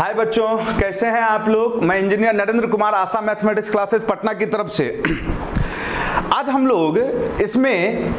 हाय बच्चों, कैसे हैं आप लोग। मैं इंजीनियर नरेंद्र कुमार, आशा मैथमेटिक्स क्लासेस पटना की तरफ से। आज हम लोग इसमें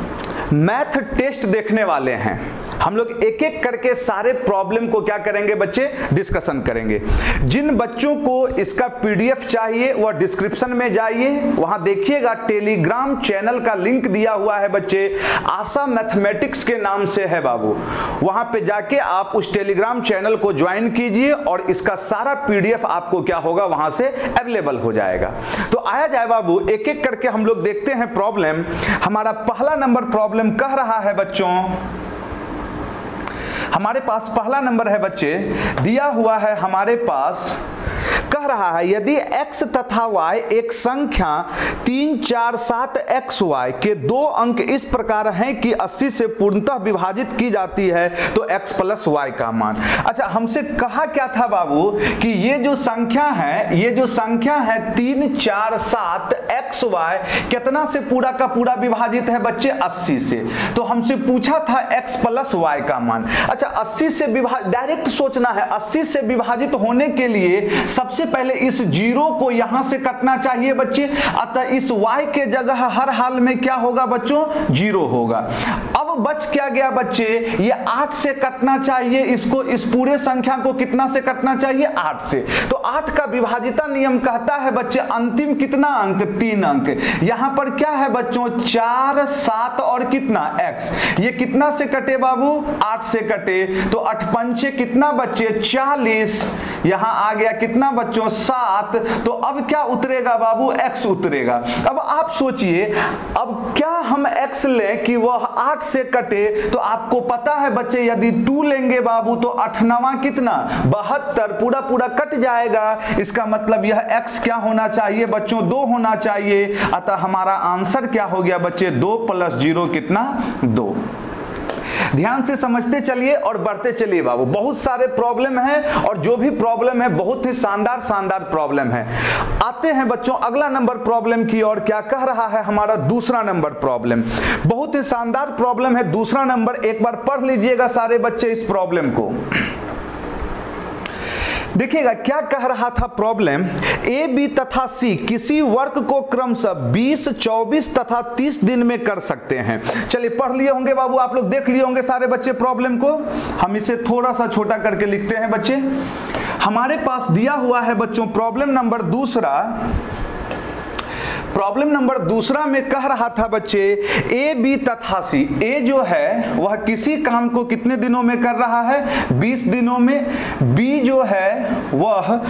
मैथ टेस्ट देखने वाले हैं। हम लोग एक एक करके सारे प्रॉब्लम को क्या करेंगे बच्चे, डिस्कशन करेंगे। जिन बच्चों को इसका पीडीएफ चाहिए वह डिस्क्रिप्शन में जाइए, वहां देखिएगा टेलीग्राम चैनल का लिंक दिया हुआ है बच्चे, आशा मैथमेटिक्स के नाम से है बाबू। वहां पे जाके आप उस टेलीग्राम चैनल को ज्वाइन कीजिए और इसका सारा पीडीएफ आपको क्या होगा वहां से अवेलेबल हो जाएगा। तो आया जाए बाबू, एक एक करके हम लोग देखते हैं प्रॉब्लम। हमारा पहला नंबर प्रॉब्लम कह रहा है बच्चों, हमारे पास पहला नंबर है बच्चे, दिया हुआ है हमारे पास, कह रहा है यदि x तथा y एक संख्या 3, 4, 7 xy के दो अंक इस प्रकार हैं कि 80 से पूर्णतः विभाजित की जाती है तो x प्लस y का मान। अच्छा, हमसे कहा क्या था बाबू कि ये जो संख्या है 3, 4, 7 xy कितना से पूरा का पूरा विभाजित है बच्चे, 80 से। तो हमसे पूछा था x प्लस y का मान। अच्छा, 80 से विभाजित डायरेक्ट सोचना है। 80 से विभाजित होने के लिए सबसे पहले इस जीरो को यहां से कटना चाहिए बच्चे, अतः इस y के जगह हर हाल में क्या होगा बच्चों, जीरो होगा। अब बच क्या गया बच्चे, ये 8 से कटना चाहिए इसको, इस पूरे संख्या को कितना से कटना चाहिए, 8 से। तो 8 का विभाजिता नियम कहता है बच्चे अंतिम कितना अंक, 3 अंक। यहां पर क्या है बच्चों, 4, 7 और कितना x, ये कितना से कटे बाबू, 8 से कटे। तो 8 पंचे कितना बच्चे, 40। यहां आ गया कितना बच्चों, 7। तो अब क्या उतरेगा बाबू, x उतरेगा। अब आप सोचिए, अब क्या हम x लें कि वह 8 से कटे। तो आपको पता है बच्चे यदि 2 लेंगे बाबू तो 8 9 कितना, 72, पूरा पूरा कट जाएगा। इसका मतलब यह x क्या होना चाहिए बच्चों, 2 होना चाहिए। अतः हमारा आंसर क्या हो गया बच्चे, 2 + 0 कितना, 2। ध्यान से समझते चलिए और बढ़ते चलिए बाबू। बहुत सारे प्रॉब्लम है और जो भी प्रॉब्लम है बहुत ही शानदार प्रॉब्लम है। आते हैं बच्चों अगला नंबर प्रॉब्लम की और क्या कह रहा है हमारा दूसरा नंबर प्रॉब्लम। बहुत ही शानदार प्रॉब्लम है दूसरा नंबर, एक बार पढ़ लीजिएगा सारे बच्चे इस प्रॉब्लम को। देखिएगा क्या कह रहा था प्रॉब्लम, ए, बी तथा सी किसी वर्क को क्रमशः 20, 24 तथा 30 दिन में कर सकते हैं। चलिए पढ़ लिए होंगे बाबू, आप लोग देख लिए होंगे सारे बच्चे प्रॉब्लम को। हम इसे थोड़ा सा छोटा करके लिखते हैं बच्चे। हमारे पास दिया हुआ है बच्चों प्रॉब्लम नंबर दूसरा। प्रॉब्लम नंबर दूसरा में कह रहा था बच्चे ए, बी तथा सी। ए जो है वह किसी काम को कितने दिनों में कर रहा है, 20 दिनों में। बी जो है वह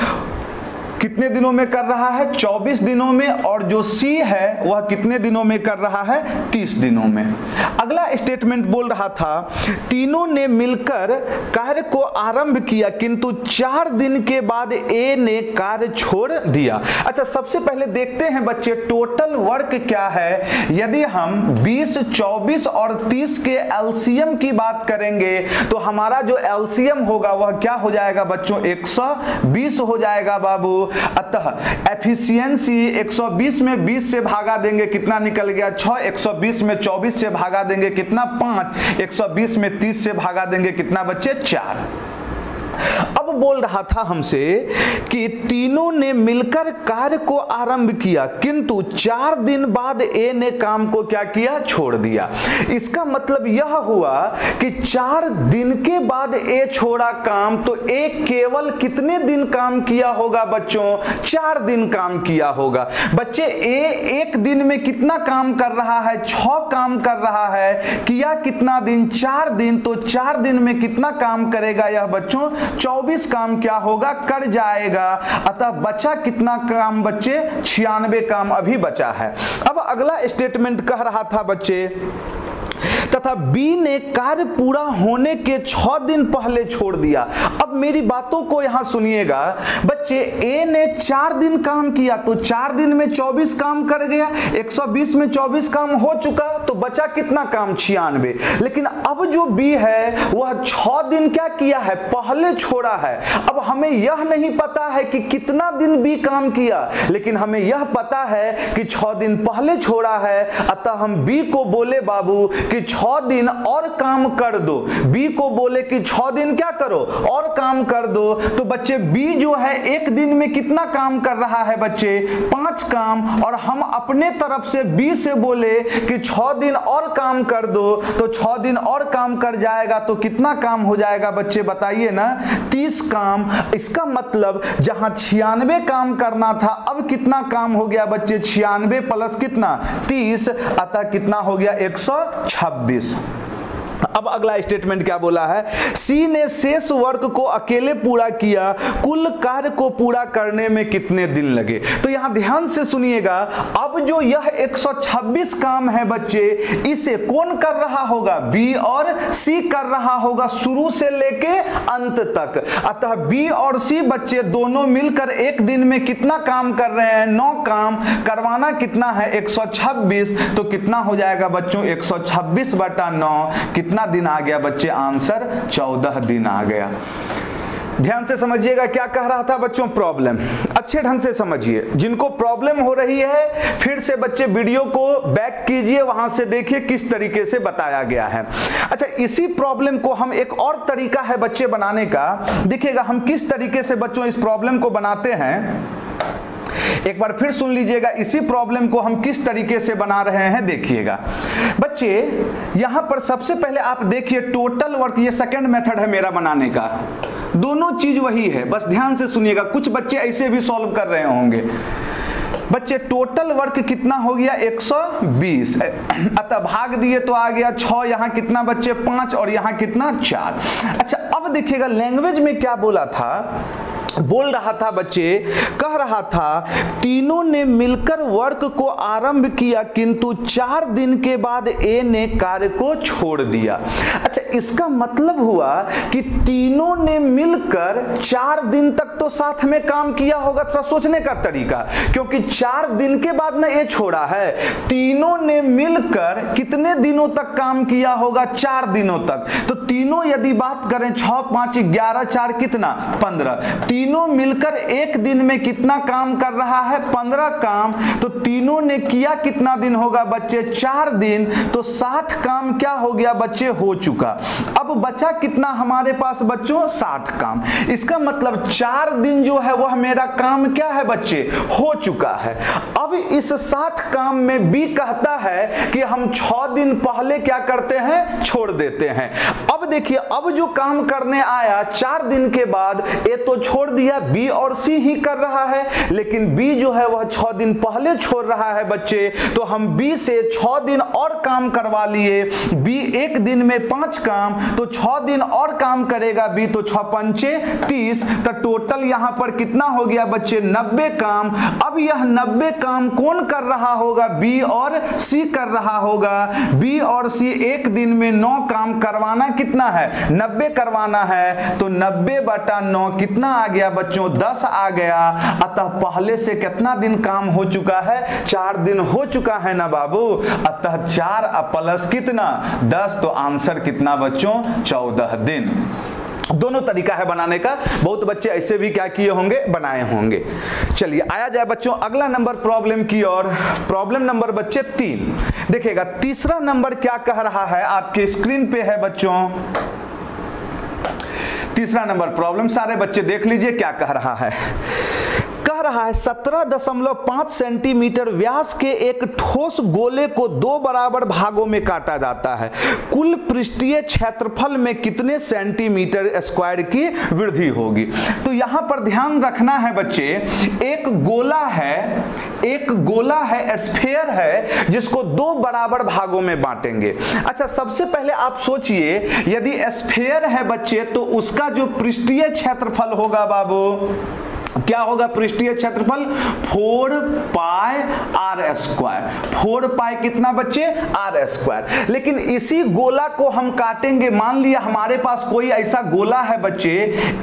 कितने दिनों में कर रहा है, 24 दिनों में। और जो सी है वह कितने दिनों में कर रहा है, 30 दिनों में। अगला स्टेटमेंट बोल रहा था तीनों ने मिलकर कार्य को आरंभ किया किंतु 4 दिन के बाद ए ने कार्य छोड़ दिया। अच्छा, सबसे पहले देखते हैं बच्चे टोटल वर्क क्या है। यदि हम 20, 24 और 30 के एलसीएम की बात करेंगे तो हमारा जो एलसीएम होगा वह क्या हो जाएगा बच्चों, 120 हो जाएगा बाबू। अतः एफिशिएंसी 120 में 20 से भागा देंगे कितना निकल गया, 6। 120 में 24 से भागा देंगे कितना, 5। 120 में 30 से भागा देंगे कितना बच्चे, 4। अब बोल रहा था हमसे कि तीनों ने मिलकर कार्य को आरंभ किया किंतु 4 दिन बाद ए ने काम को क्या किया, छोड़ दिया। इसका मतलब यह हुआ कि 4 दिन के बाद ए छोड़ा काम, तो ए केवल कितने दिन काम किया होगा बच्चों, 4 दिन काम किया होगा। बच्चे ए एक दिन में कितना काम कर रहा है, 6 काम कर रहा है। किया कितना दिन, 4 दिन। तो 4 दिन में कितना काम करेगा यह बच्चों, 24 काम क्या होगा, कर जाएगा। अतः बचा कितना काम बच्चे, 96 काम अभी बचा है। अब अगला स्टेटमेंट कह रहा था बच्चे तथा बी ने कार्य पूरा होने के 6 दिन पहले छोड़ दिया। अब मेरी बातों को यहां सुनिएगा बच्चे, ए ने 4 दिन काम किया तो 4 दिन में 24 काम कर गया, 120 में 24 काम हो चुका, तो बचा कितना काम, 96। लेकिन अब जो बी है वह 6 दिन क्या किया है, पहले छोड़ा है। अब हमें यह नहीं पता है कि कितना दिन बी काम किया, लेकिन हमें यह पता है कि 6 दिन पहले छोड़ा है। अतः हम बी को बोले बाबू कि 6 6 दिन और काम कर दो, बी को बोले कि 6 दिन क्या करो और काम कर दो, तो बच्चे बी जो है एक दिन में कितना काम कर रहा है बच्चे 5 काम, और हम अपने तरफ से बी से बोले कि 6 दिन और काम कर दो, तो 6 दिन और काम कर जाएगा तो कितना काम हो जाएगा बच्चे बताइए ना 30 काम। इसका मतलब जहां 96 काम करना था अब कितना काम हो गया बच्चे 96 प्लस कितना 30, अतः कितना हो गया 126। अब अगला स्टेटमेंट क्या बोला है, सी ने शेष वर्क को अकेले पूरा किया, कुल कार्य को पूरा करने में कितने दिन लगे। तो यहां ध्यान से सुनिएगा, अब जो यह 126 काम है बच्चे इसे कौन कर रहा होगा, बी और सी कर रहा होगा शुरू से लेके अंत तक। अतः बी और सी बच्चे दोनों मिलकर एक दिन में कितना काम कर रहे हैं 9 काम, करवाना कितना है 126, तो कितना हो जाएगा बच्चों 126/9, कितना दिन आ गया बच्चे आंसर 14 दिन आ गया। ध्यान से समझिएगा क्या कह रहा था बच्चों, प्रॉब्लम अच्छे ढंग से समझिए, जिनको प्रॉब्लम हो रही है फिर से बच्चे वीडियो को बैक कीजिए, वहां से देखिए किस तरीके से बताया गया है। अच्छा, इसी प्रॉब्लम को हम एक और तरीका है बच्चे बनाने का, देखिएगा हम किस तरीके से बच्चों इस प्रॉब्लम को बनाते हैं, एक बार फिर सुन लीजिएगा इसी प्रॉब्लम को हम किस तरीके से बना रहे हैं। देखिएगा बच्चे यहां पर सबसे पहले आप देखिए टोटल वर्क, ये सेकंड मेथड है मेरा बनाने का, दोनों चीज वही है, बस ध्यान से सुनिएगा, कुछ बच्चे ऐसे भी सॉल्व कर रहे होंगे। बच्चे टोटल वर्क कितना हो गया 120, अतः भाग दिए तो आ गया 6, यहां कितना बच्चे 5 और यहां कितना 4। अच्छा अब देखिएगा लैंग्वेज में क्या बोला था, बोल रहा था बच्चे, कह रहा था तीनों ने मिलकर वर्क को आरंभ किया किंतु 4 दिन के बाद ए ने कार्य को छोड़ दिया। अच्छा इसका मतलब हुआ कि तीनों ने मिलकर 4 दिन तक तो साथ में काम किया होगा, थोड़ा सोचने का तरीका, क्योंकि 4 दिन के बाद ना ए छोड़ा है, तीनों ने मिलकर कितने दिनों तक काम किया होगा 4 दिनों तक, तो तीनों यदि बात करें 6 5 11 4 कितना 15, तीनों मिलकर एक दिन में कितना काम कर रहा है 15 काम, तो तीनों ने किया कितना दिन होगा बच्चे 4 दिन, तो 60 काम क्या हो गया बच्चे हो चुका। अब बचा कितना हमारे पास बच्चों 60 काम, इसका मतलब 4 दिन जो है वह मेरा काम क्या है बच्चे हो चुका है। अब इस 60 काम में बी कहता है कि हम 6 दिन पहले क्या करते हैं छोड़ देते हैं। अब देखिए अब जो काम करने आया 4 दिन के बाद ए तो छोड़ दिया, बी और सी ही कर रहा है, लेकिन बी जो है वह 6 दिन पहले छोड़ रहा है बच्चे, तो हम बी से 6 दिन और काम करवा लिए, बी एक दिन में 5 काम, तो 6 दिन और काम करेगा बी, तो 6 पंचे 30, तो टोटल यहां पर कितना हो गया बच्चे 90 काम। अब यह 90 काम कौन कर रहा होगा, बी और सी कर रहा होगा, बी और सी एक दिन में 9 काम, करवाना कितना है 90 करवाना है, तो 90/9 कितना आ गया बच्चों 10 आ गया। अतः पहले से कितना दिन काम हो चुका है 4 दिन हो चुका है ना बाबू, अतः 4 प्लस कितना 10, तो आंसर कितना बच्चों 14 दिन। दोनों तरीका है बनाने का, बहुत बच्चे ऐसे भी क्या किए होंगे बनाए होंगे। चलिए आया जाए बच्चों अगला नंबर प्रॉब्लम की ओर, प्रॉब्लम नंबर बच्चे 3। देखिएगा तीसरा नंबर क्या कह रहा है, आपके स्क्रीन पे है बच्चों तीसरा नंबर प्रॉब्लम, सारे बच्चे देख लीजिए क्या कह रहा है। कह रहा है 17.5 सेंटीमीटर व्यास के एक ठोस गोले को 2 बराबर भागों में काटा जाता है, कुल पृष्ठीय क्षेत्रफल में कितने सेंटीमीटर स्क्वायर की वृद्धि होगी। तो यहां पर ध्यान रखना है बच्चे, एक गोला है स्फीयर है जिसको 2 बराबर भागों में बांटेंगे। अच्छा सबसे पहले आप सोचिए यदि स्फीयर है बच्चे तो उसका जो पृष्ठीय क्षेत्रफल होगा बाबू क्या होगा, पृष्ठीय क्षेत्रफल 4 पाई आर स्क्वायर, 4 पाई कितना बच्चे आर स्क्वायर। लेकिन इसी गोला को हम काटेंगे, मान लिया हमारे पास कोई ऐसा गोला है बच्चे,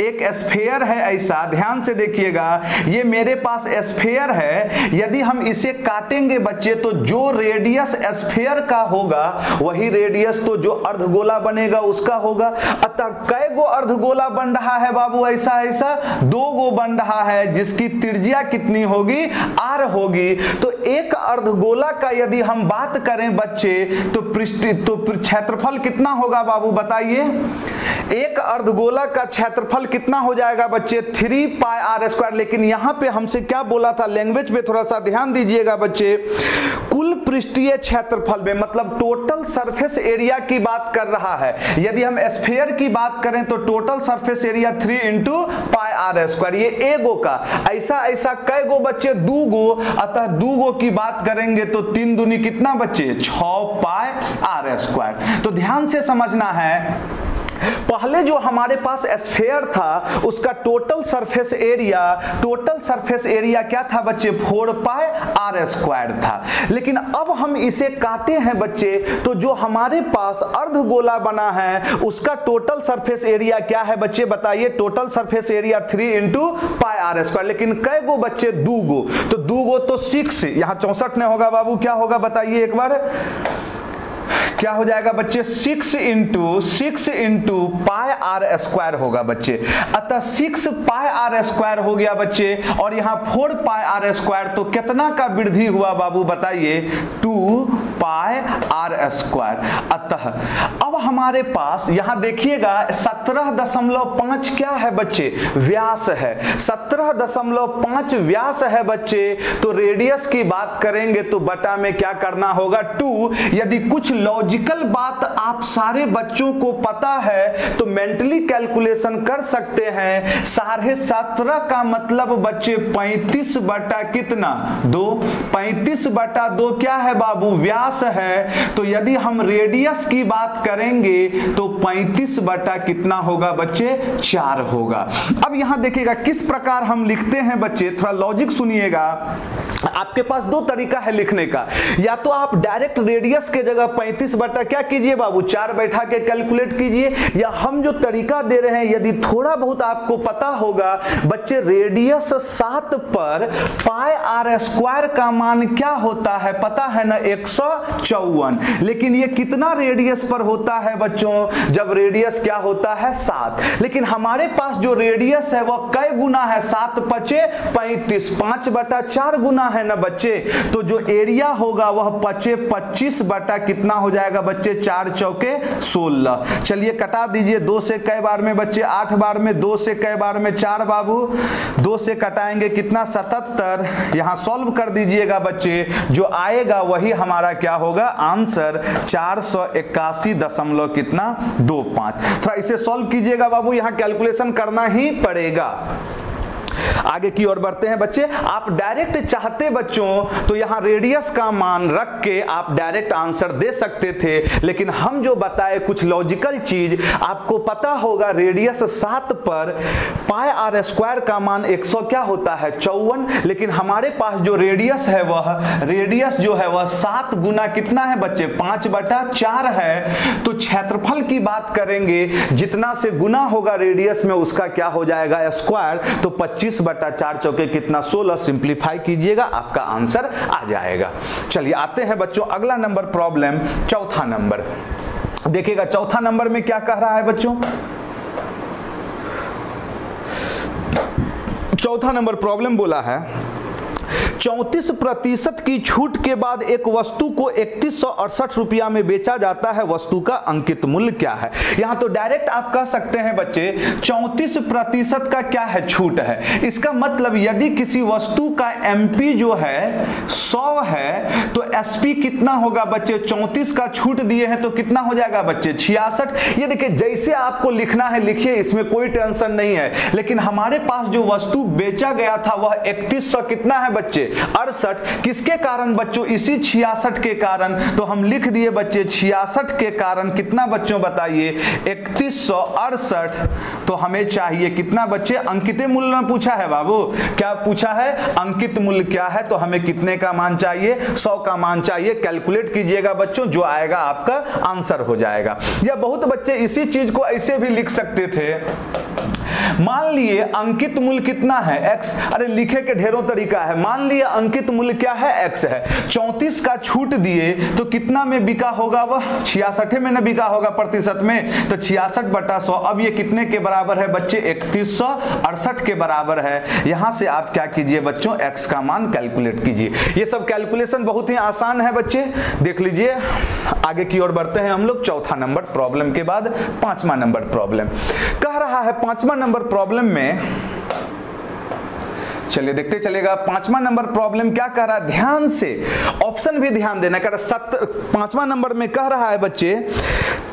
एक स्फीयर है ऐसा, ध्यान से देखिएगा ये मेरे पास स्फीयर है, यदि हम इसे काटेंगे बच्चे तो जो रेडियस स्फीयर का होगा वही रेडियस तो जो अर्धगोला बनेगा उसका होगा। अतः कै गो अर्धगोला बन रहा है बाबू, ऐसा 2 गो बन रहा रहा है जिसकी त्रिज्या कितनी होगी, r होगी। तो एक अर्धगोला का यदि हम बात करें बच्चे तो क्षेत्रफल कितना होगा बाबू बताइए। एक अर्धगोला का क्षेत्रफल कितना हो जाएगा बच्चे, 3 पाई r स्क्वायर। लेकिन यहां पे हमसे क्या बोला था, लैंग्वेज पे थोड़ा सा ध्यान दीजिएगा बच्चे। कुल पृष्ठीय क्षेत्रफल में मतलब टोटल सरफेस एरिया की बात कर रहा है। यदि हम स्फीयर की बात करें तो total surface area 3 into pi r square. ये एगो का ऐसा कै गो बच्चे, 2 गो। अतः 2 गो की बात करेंगे तो 3 दूनी कितना बच्चे, 6 पाई r स्क्वायर। तो ध्यान से समझना है, पहले जो हमारे पास स्फीयर था उसका टोटल सरफेस एरिया क्या था बच्चे, 4 पाई r स्क्वायर था। लेकिन अब हम इसे काटे हैं बच्चे तो जो हमारे पास अर्धगोला बना है उसका टोटल सरफेस एरिया क्या है बच्चे बताइए, total surface area 3 into pi r square. लेकिन कै गो बच्चे, 2 गो। तो 2 गो तो 6, यहां 64 नहीं होगा बाबू, क्या होगा बताइए एक बार, क्या हो जाएगा बच्चे, 6 इंटू पाई r स्क्वायर होगा बच्चे। अतः 6 पाई r स्क्वायर हो गया बच्चे और यहाँ 4 पाई r स्क्वायर। तो कितना का वृद्धि हुआ बाबू बताइए, 2 पाई r स्क्वायर। अतः अब हमारे पास यहाँ देखिएगा 17.5 क्या है बच्चे, व्यास है। 17.5 व्यास है बच्चे। तो रेडियस की बात करेंगे तो बटा में क्या करना होगा, 2। यदि कुछ लॉजिकल बात आप सारे बच्चों को पता है तो मेंटली कैलकुलेशन कर सकते हैं। 17.5 का मतलब बच्चे 35 बटा कितना, 2। 35 बटा 2 क्या है बाबू, व्यास है। तो यदि हम रेडियस की बात करेंगे तो 35 बटा कितना होगा बच्चे, 4 होगा। अब यहां देखिएगा किस प्रकार हम लिखते हैं बच्चे, थोड़ा लॉजिक सुनिएगा। आपके पास 2 तरीका है लिखने का, या तो आप डायरेक्ट रेडियस के जगह 35 बटा क्या कीजिए बाबू, 4 बैठा के कैलकुलेट कीजिए, या हम जो तरीका दे रहे हैं यदि थोड़ा बहुत आपको पता होगा बच्चे, रेडियस 7 पर पाई r स्क्वायर का मान क्या होता है पता है ना, 154। लेकिन ये कितना रेडियस पर होता है बच्चों, जब रेडियस क्या होता है 7। लेकिन हमारे पास जो रेडियस है वह कै गुना है, 7 पचे 35, 5 बटा 4 गुना है ना बच्चे। तो जो एरिया होगा वह 25 बटा कितना हो जाएगा बच्चे, 4 चौके 16। चलिए कटा दीजिए, 2 से कई बार में बच्चे, 8 बार में, 2 से कई बार में 4 बाबू, 2 से कटाएंगे कितना, 77। यहां सॉल्व कर दीजिएगा बच्चे, जो आएगा वही हमारा क्या होगा आंसर, 481 कितना 25। थोड़ा इसे सॉल्व कीजिएगा बाबू, यहां कैलकुलेशन करना ही पड़ेगा। आगे की ओर बढ़ते हैं बच्चे। आप डायरेक्ट चाहते बच्चों तो यहां रेडियस का मान रख के आप डायरेक्ट आंसर दे सकते थे, लेकिन हम जो बताए कुछ लॉजिकल चीज, आपको पता होगा रेडियस 7 पर पाई r स्क्वायर का मान 100 क्या होता है, 54। लेकिन हमारे पास जो रेडियस है वह 7 गुना कितना है बच्चे, 5 बटा 4 है। तो क्षेत्रफल की बात करेंगे, जितना से गुना होगा रेडियस में उसका क्या हो जाएगा स्क्वायर। तो 25 बटा 4 चौके कितना 16। सिंप्लीफाई कीजिएगा आपका आंसर आ जाएगा। चलिए आते हैं बच्चों अगला नंबर प्रॉब्लम, चौथा नंबर देखिएगा। चौथा नंबर में क्या कह रहा है बच्चों, चौथा नंबर प्रॉब्लम बोला है 34% की छूट के बाद एक वस्तु को 3168 रुपया में बेचा जाता है, वस्तु का अंकित मूल्य क्या है। यहां तो डायरेक्ट आप कह सकते हैं बच्चे 34% का क्या है, छूट है। इसका मतलब यदि किसी वस्तु का एमपी जो है 100 है तो एसपी कितना होगा बच्चे, 34 का छूट दिए हैं तो कितना हो जाएगा बच्चे 66। ये देखिए जैसे आपको लिखना है लिखिए, इसमें कोई टेंशन नहीं है। लेकिन हमारे पास जो वस्तु बेचा गया था वह 3100 कितना है बच्चे 68। किसके कारण बच्चों, इसी 66 के कारण। तो हम लिख दिए बच्चे 66 के कारण कितना बच्चों बताइए 3168। तो हमें चाहिए कितना बच्चे, अंकित मूल्य में पूछा है बाबू, क्या पूछा है, अंकित मूल्य क्या है। तो हमें कितने का मान चाहिए, 100 का मान चाहिए। कैलकुलेट कीजिएगा बच्चों, जो आएगा आपका आंसर हो जाएगा। या बहुत बच्चे इसी चीज को ऐसे भी लिख सकते थे मान लिए अंकित मूल्य कितना है x, अरे लिखे के ढेरों तरीका है। मान लिए अंकित मूल्य क्या है x है, 34 का छूट दिए तो कितना में बिका होगा, वह 66 में न बिका होगा प्रतिशत में, तो 66/100। अब ये कितने के बराबर है बच्चे, 3168 के बराबर है। यहां से आप क्या कीजिए बच्चों, x का मान कैलकुलेट कीजिए। ये सब कैलकुलेशन बहुत ही आसान है बच्चे, देख लीजिए। आगे की ओर बढ़ते हैं हम लोग चौथा नंबर प्रॉब्लम के बाद पांचवा नंबर प्रॉब्लम कह रहा है। पांचवा नंबर प्रॉब्लम में चलिए देखते चलेगा। पांचवा नंबर प्रॉब्लम क्या कह रहा है, ध्यान से ऑप्शन भी ध्यान देना। कह रहा पांचवा नंबर में कह रहा है बच्चे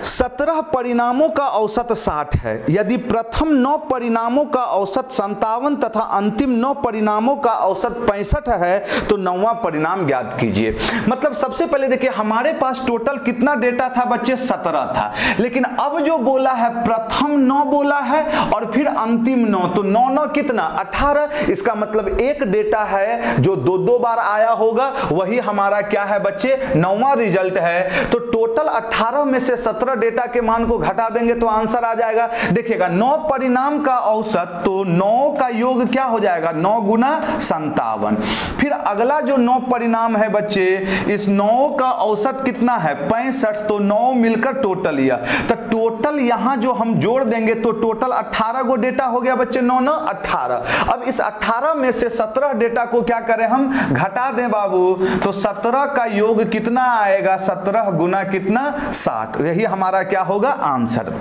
17 परिणामों का औसत 60 है। यदि प्रथम 9 परिणामों का औसत 57 तथा अंतिम 9 परिणामों का औसत 65 है तो 9वां परिणाम ज्ञात कीजिए। मतलब सबसे पहले देखिए हमारे पास टोटल कितना डेटा था बच्चे, 17 था, लेकिन अब जो बोला है प्रथम 9 बोला है और फिर अंतिम 9, तो 9 कितना 18। इसका मतलब एक डेटा है जो दो बार आया होगा, वही हमारा क्या है बच्चे, 9वां रिजल्ट है। तो टोटल 18 में से 17 डेटा के मान को घटा देंगे तो आंसर आ जाएगा। देखिएगा 9 परिणाम का औसत, तो 9 का योग क्या हो जाएगा, 9 गुना 57। फिर अगला जो 9 परिणाम है बच्चे, इस 9 का औसत कितना है 65, तो 9 मिलकर टोटल यह, तो टोटल यहां जो हम जोड़ देंगे तो टोटल 18 गो डेटा हो गया बच्चे, 9 9 18। अब इस 18 में से 17 डेटा को क्या करें हम, घटा दें बाबू, तो 17 का योग कितना आएगा, 17 गुना कितना 60। यही हमारा क्या होगा आंसर।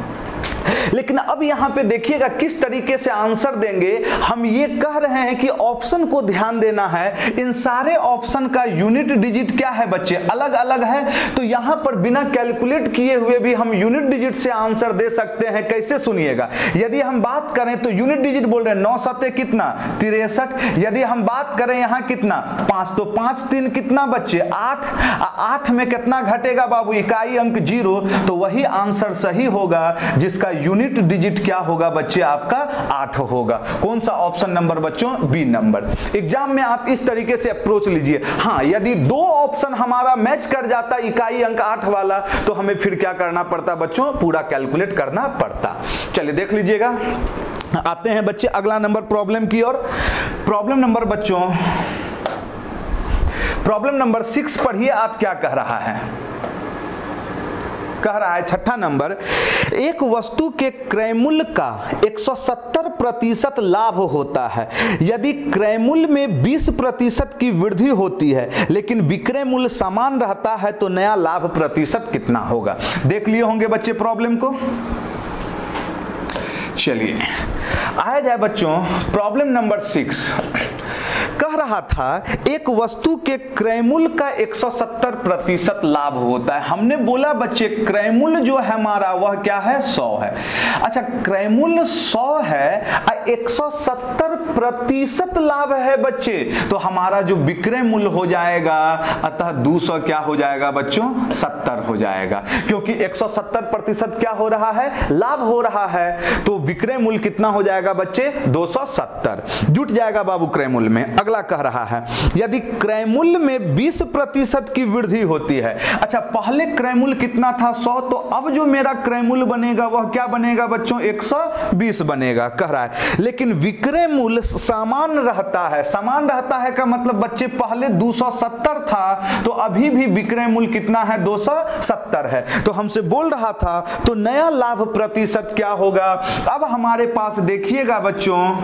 लेकिन अब यहां पे देखिएगा किस तरीके से आंसर देंगे। हम ये कह रहे हैं कि ऑप्शन को ध्यान देना है। इन सारे ऑप्शन का यूनिट डिजिट क्या है बच्चे, अलग अलग है, तो यहां पर बिना कैलकुलेट किए हुए भी हम यूनिट डिजिट से आंसर दे सकते हैं। कैसे सुनिएगा, यदि हम बात करें तो यूनिट डिजिट बोल रहे हैं 9 7 कितना 63। यदि हम बात करें यहां कितना 5, तो 5 3 कितना बच्चे 8। 8 में कितना घटेगा बाबू, इकाई अंक 0, तो वही आंसर सही होगा जिसका यूनिट डिजिट क्या होगा बच्चे, आपका 8 होगा। कौन सा ऑप्शन नंबर बच्चों, बी नंबर। एग्जाम में आप इस तरीके से अप्रोच लीजिए। हाँ, यदि 2 ऑप्शन हमारा मैच कर जाता इकाई अंक 8 वाला, तो हमें फिर क्या करना पड़ता बच्चों, पूरा कैलकुलेट करना पड़ता। चलिए देख लीजिएगा। आते हैं बच्चे अगला नंबर प्रॉब्लम की ओर। प्रॉब्लम नंबर बच्चों, प्रॉब्लम नंबर 6 पढ़िए आप क्या कह रहा है। कह रहा है छठा नंबर, एक वस्तु के क्रय मूल्य का 170% लाभ होता है। यदि क्रय मूल्य में 20% की वृद्धि होती है लेकिन विक्रय मूल्य समान रहता है तो नया लाभ प्रतिशत कितना होगा। देख लिए होंगे बच्चे प्रॉब्लम को। चलिए आया जाए बच्चों प्रॉब्लम नंबर 6। कह रहा था एक वस्तु के क्रय मूल्य का 170% लाभ होता है। हमने बोला बच्चे क्रय मूल्य जो है हमारा वह क्या है 100 है। अच्छा, क्रय मूल्य 100 है और 170% लाभ है बच्चे, तो हमारा जो विक्रय मूल्य हो जाएगा अतः 200 क्या हो जाएगा बच्चों, 70 हो जाएगा, क्योंकि 170% क्या हो रहा है, लाभ हो रहा है, तो विक्रय मूल्य कितना हो जाएगा बच्चे 270 जुट जाएगा बाबू क्रय मूल्य में। अगला कह रहा है यदि क्रय मूल्य में 20% की वृद्धि होती है। अच्छा, पहले क्रय मूल्य कितना था 100, तो अब जो मेरा क्रय मूल्य बनेगा वह क्या बनेगा बच्चों 120 बनेगा। कह रहा है लेकिन विक्रय मूल्य समान रहता है। समान रहता है का मतलब बच्चे पहले 270 था तो अभी भी विक्रय मूल्य कितना है 270 है, तो हमसे बोल रहा था तो नया लाभ प्रतिशत क्या होगा। अब हमारे पास देखिएगा बच्चों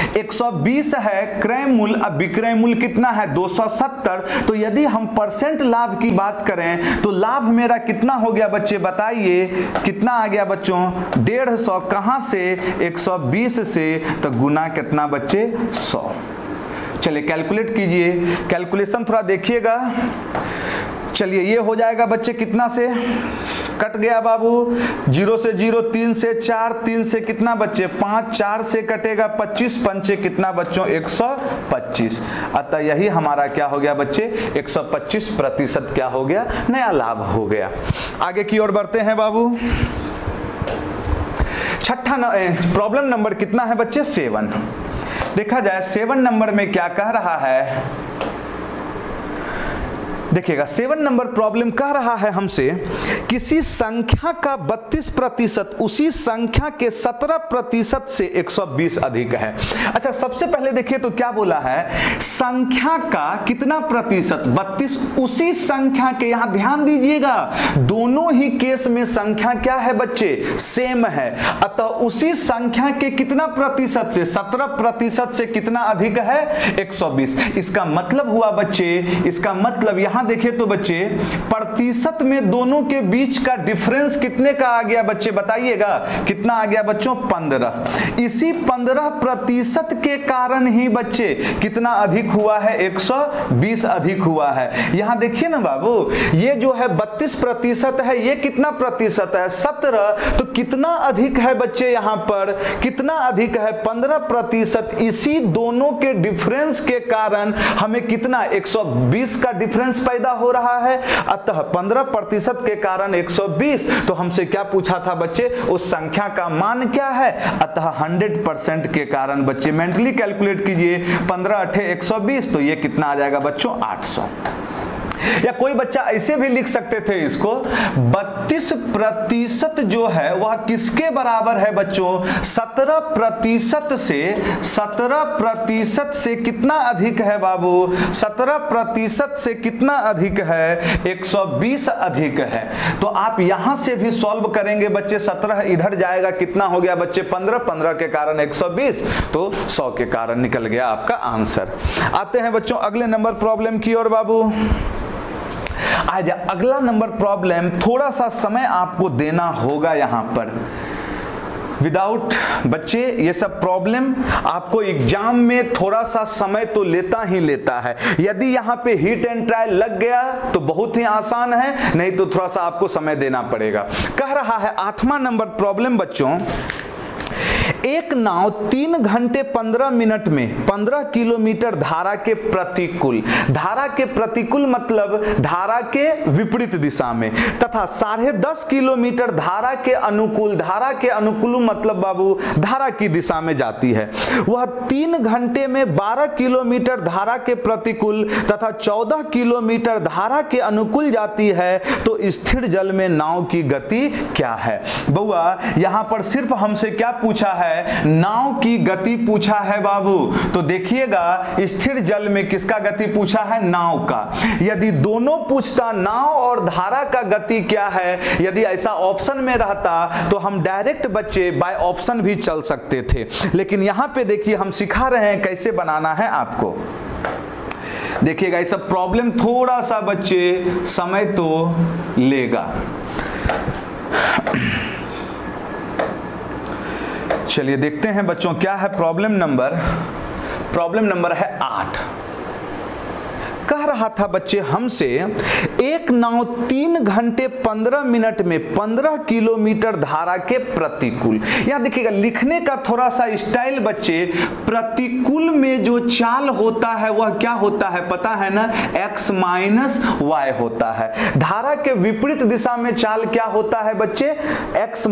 120 है क्रय मूल्य, अब विक्रय मूल्य कितना है 270, तो यदि हम परसेंट लाभ की बात करें तो लाभ मेरा कितना हो गया बच्चे, बताइए कितना आ गया बच्चों 150। कहां से 120 से, तो गुना कितना बच्चे 100। चलिए कैलकुलेट कीजिए, कैलकुलेशन थोड़ा देखिएगा। चलिए ये हो जाएगा बच्चे कितना से कट गया बाबू, 0 से 0, 3 से 4, 3 से कितना बच्चे 5, 4 से कटेगा 25, 5 कितना बच्चों 125। अतः यही हमारा क्या हो गया बच्चे 125% क्या हो गया, नया लाभ हो गया। आगे की ओर बढ़ते हैं बाबू। छठा प्रॉब्लम नंबर कितना है बच्चे 7। देखा जाए 7 नंबर में क्या कह रहा है, देखिएगा 7 नंबर प्रॉब्लम कह रहा है हमसे किसी संख्या का 32% उसी संख्या के 17% से 120 अधिक है। अच्छा, सबसे पहले देखिए तो क्या बोला है, संख्या का कितना प्रतिशत, 32, उसी संख्या के, यहां ध्यान दीजिएगा दोनों ही केस में संख्या क्या है बच्चे, सेम है, अतः उसी संख्या के कितना प्रतिशत से, 17% से कितना अधिक है, 120। इसका मतलब हुआ बच्चे, इसका मतलब यहां देखिए तो बच्चे प्रतिशत में दोनों के बीच का डिफरेंस कितने का आ गया बच्चे, बताइएगा कितना आ गया बच्चों, 15। इसी 15% के कारण ही बच्चे कितना अधिक हुआ है, 120 अधिक हुआ है। यहां देखिए ना बाबू, ये जो है 32% है, ये कितना प्रतिशत है, 17, तो कितना अधिक है बच्चे, यहां पर कितना अधिक है, 15%। इसी दोनों के डिफरेंस के कारण हमें कितना, 120 का डिफरेंस पैदा हो रहा है, अतः 15% के कारण 120। तो हमसे क्या पूछा था बच्चे, उस संख्या का मान क्या है, अतः 100% के कारण बच्चे मेंटली कैलकुलेट कीजिए, 15 × 8 = 120, तो ये कितना आ जाएगा बच्चों, 800। या कोई बच्चा ऐसे भी लिख सकते थे इसको, 32% जो है वह किसके बराबर है बच्चों, 17% से कितना अधिक है बाबू, 17% से कितना अधिक है, 120 अधिक है। तो आप यहां से भी सॉल्व करेंगे बच्चे, 17 इधर जाएगा, कितना हो गया बच्चे, 15 के कारण 120, तो 100 के कारण निकल गया आपका आंसर। आते हैं बच्चों अगले नंबर प्रॉब्लम की ओर बाबू। आजा अगला नंबर प्रॉब्लम, थोड़ा सा समय आपको देना होगा यहां पर, विदाउट बच्चे ये सब प्रॉब्लम आपको एग्जाम में थोड़ा सा समय तो लेता ही लेता है। यदि यहाँ पे हिट एंड ट्रायल लग गया तो बहुत ही आसान है, नहीं तो थोड़ा सा आपको समय देना पड़ेगा। कह रहा है 8वां नंबर प्रॉब्लम बच्चों, एक नाव 3 घंटे 15 मिनट में 15 किलोमीटर धारा के प्रतिकूल, धारा के प्रतिकूल मतलब धारा के विपरीत दिशा में, तथा 10.5 किलोमीटर धारा के अनुकूल, धारा के अनुकूल मतलब बाबू धारा की दिशा में जाती है। वह 3 घंटे में 12 किलोमीटर धारा के प्रतिकूल तथा 14 किलोमीटर धारा के अनुकूल जाती है, तो स्थिर जल में नाव की गति क्या है। बउआ यहां पर सिर्फ हमसे क्या पूछा है, नाव की गति पूछा है बाबू। तो देखिएगा स्थिर जल में किसका गति पूछा है, नाव का। यदि दोनों पूछता नाव और धारा का गति क्या है, यदि ऐसा ऑप्शन में रहता तो हम डायरेक्ट बच्चे बाय ऑप्शन भी चल सकते थे, लेकिन यहां पे देखिए हम सिखा रहे हैं कैसे बनाना है आपको। देखिएगा इस प्रॉब्लम थोड़ा सा बच्चे समय तो लेगा। चलिए देखते हैं बच्चों क्या है प्रॉब्लम नंबर है 8। कह रहा था बच्चे हमसे, एक नाव 3 घंटे 15 मिनट में 15 किलोमीटर धारा के प्रतिकूल। यहां देखिएगा लिखने का थोड़ा सा स्टाइल बच्चे, प्रतिकूल में जो चाल होता है वह क्या होता है पता है ना, x - y होता है। धारा के विपरीत दिशा में चाल क्या होता है बच्चे, x -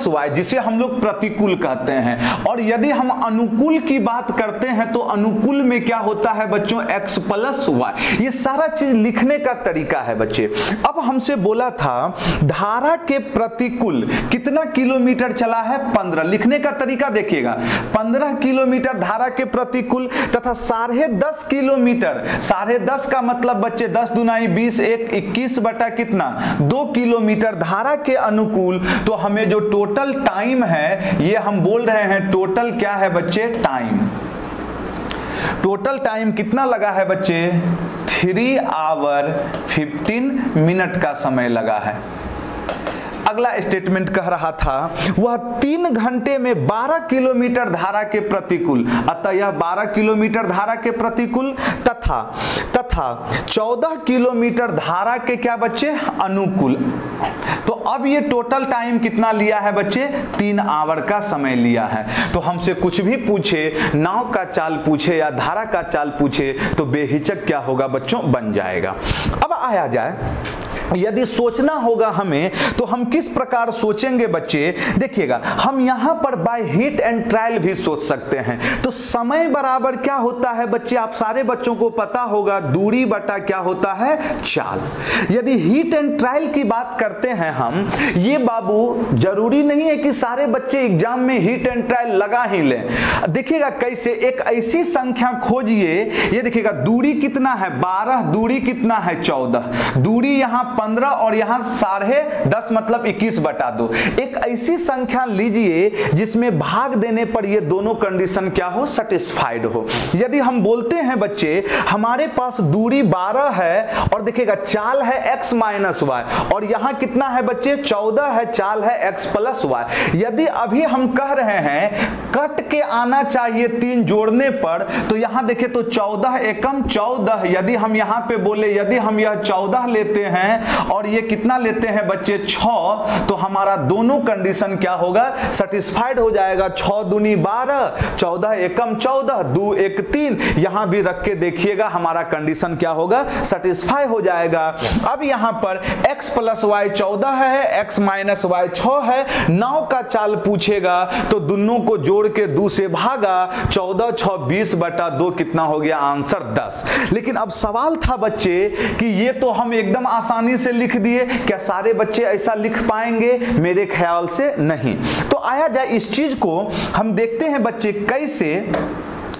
y, जिसे हम लोग प्रतिकूल कहते हैं। और यदि हम अनुकूल की बात करते हैं तो अनुकूल में क्या होता है बच्चों, x + y। ये सारा चीज लिखने का तरीका है बच्चे। अब हमसे बोला था धारा के प्रतिकूल कितना किलोमीटर चला है, 15। लिखने का तरीका देखिएगा, 15 किलोमीटर धारा के प्रतिकूल तथा 10.5 किलोमीटर, 10.5 का मतलब बच्चे 10 दूना 20, 21 बटा कितना 2 किलोमीटर धारा के अनुकूल। तो हमें जो टोटल टाइम है, ये हम बोल रहे हैं टोटल क्या है बच्चे, टाइम। टोटल टाइम कितना लगा है बच्चे, 3 आवर 15 मिनट का समय लगा है। अगला स्टेटमेंट कह रहा था वह 3 घंटे में 12 किलोमीटर धारा के प्रतिकूल, अतः यह 12 किलोमीटर धारा के प्रतिकूल तथा 14 किलोमीटर धारा के क्या बच्चे, अनुकूल। तो अब ये टोटल टाइम कितना लिया है बच्चे, 3 आवर का समय लिया है। तो हमसे कुछ भी पूछे, नाव का चाल पूछे या धारा का चाल पूछे, तो बेहिचक क्या होगा बच्चों, बन जाएगा। अब आया जाए यदि सोचना होगा हमें तो हम किस प्रकार सोचेंगे बच्चे? देखिएगा, हम यहां पर बाय हीट एंड ट्रायल भी सोच सकते हैं। तो समय बराबर क्या होता है बच्चे? आप सारे बच्चों को पता होगा, दूरी बटा क्या होता है? चाल। यदि हीट एंड ट्रायल की बात करते हैं हम, ये बाबू जरूरी नहीं है कि सारे बच्चे एग्जाम में हीट एंड ट्रायल लगा ही लें। देखिएगा कैसे, एक ऐसी संख्या खोजिए, ये देखिएगा दूरी कितना है 12, दूरी कितना है 14, दूरी यहां 15 और यहां 10.5 मतलब 21/2। एक ऐसी संख्या लीजिए जिसमें भाग देने पर ये दोनों कंडीशन क्या हो? सेटिस्फाइड हो। यदि हम बोलते हैं बच्चे हमारे पास दूरी 12 है और देखिएगा चाल है x माइनस वाई, और यहां कितना है बच्चे? 14 है, चाल है x प्लस वाई। यदि अभी हम कह रहे हैं कट के आना चाहिए 3 जोड़ने पर, तो यहां देखिए तो 14 एकम 14, यदि हम यहां पे बोले, यदि हम यह 14 लेते हैं और ये कितना लेते हैं बच्चे 6, तो हमारा दोनों कंडीशन क्या होगा? सेटिस्फाइड हो जाएगा। 6 दूनी 12, 14 एकम 14, 2 1 3, यहां भी रख के देखिएगा हमारा कंडीशन क्या होगा? सेटिस्फाई हो जाएगा। अब यहां पर x प्लस वाई 14 है, x माइनस वाई 6 है, 9 का चाल पूछेगा तो दोनों को जोड़ के 2 से भागा, 14 6 20/2 कितना हो गया? आंसर 10। लेकिन अब सवाल था बच्चे कि ये तो हम एकदम आसानी से लिख दिए, क्या सारे बच्चे ऐसा लिख पाएंगे? मेरे ख्याल से नहीं। तो आया जाए इस चीज को हम देखते हैं बच्चे कैसे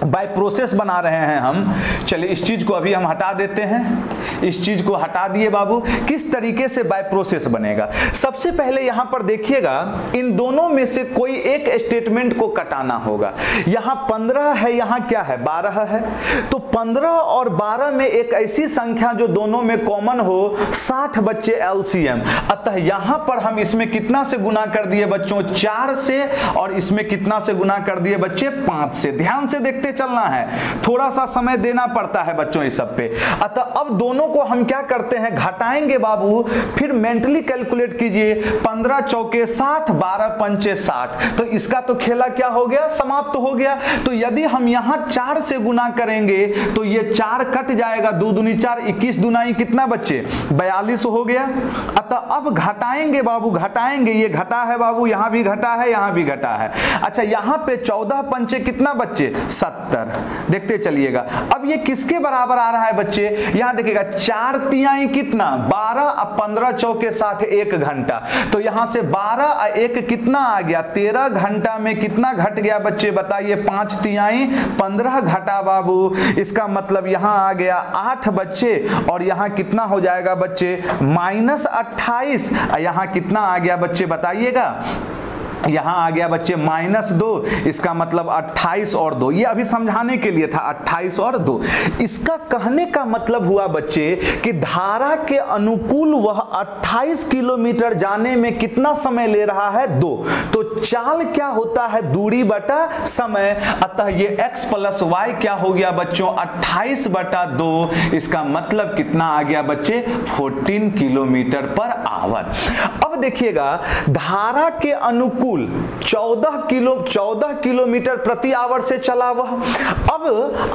बाय प्रोसेस बना रहे हैं हम। चलिए इस चीज को अभी हम हटा देते हैं, इस चीज को हटा दिए बाबू। किस तरीके से बाय प्रोसेस बनेगा? सबसे पहले यहां पर देखिएगा, इन दोनों में से कोई एक स्टेटमेंट को कटाना होगा। यहां 15 है, यहां क्या है? 12 है। तो 15 और 12 में एक ऐसी संख्या जो दोनों में कॉमन हो, 60 बच्चे एलसीएम। अतः यहां पर हम इसमें कितना से गुना कर दिए बच्चों? 4 से, और इसमें कितना से गुना कर दिए बच्चे? 5 से। ध्यान से देखते चलना है, थोड़ा सा समय देना पड़ता है बच्चों इस सब पे। अतः अब दोनों को हम क्या करते हैं? घटाएंगे बाबू। फिर मेंटली कैलकुलेट कीजिए, 15 चौके 60, 12 पंचे 60, तो इसका तो खेला क्या हो गया? समाप्त हो गया। तो यदि हम यहां 4 से गुना करेंगे तो ये 4 कट जाएगा, 2 दूनी 4, 21 दुनाई कितना बच्चे? 42 हो गया। अतः अब घटाएंगे बाबू, घटाएंगे, ये घटा है बाबू, यहां भी घटा है, यहां भी घटा है। अच्छा, यहां पे 14 पंचे कितना बच्चे? 70। देखते चलिएगा, अब ये किसके बराबर आ रहा है बच्चे? यहां देखिएगा 4 तिहाई कितना? 12, अब 15 चौके 60, 1 घंटा। तो यहां से 12 और 1 कितना आ गया? 13 घंटा में कितना घट गया बच्चे? बताइए। 5 तिहाई 15 घटा बाबू, इसका मतलब यहां आ गया 8 बच्चे, और यहां कितना हो जाएगा बच्चे? -28। यहां कितना आ गया बच्चे? बताइएगा। यहां आ गया बच्चे -2, इसका मतलब 28 और 2। ये अभी समझाने के लिए था, 28 और 2। इसका कहने का मतलब हुआ बच्चे कि धारा के अनुकूल वह 28 किलोमीटर जाने में कितना समय ले रहा है? 2। तो चाल क्या होता है? दूरी बटा समय। अतः ये x प्लस वाई क्या हो गया बच्चों? 28/2। इसका मतलब कितना आ गया बच्चे? 14 किलोमीटर पर आवर। अब देखिएगा, धारा के अनुकूल 14 किलोमीटर प्रति आवर से चला वह। अब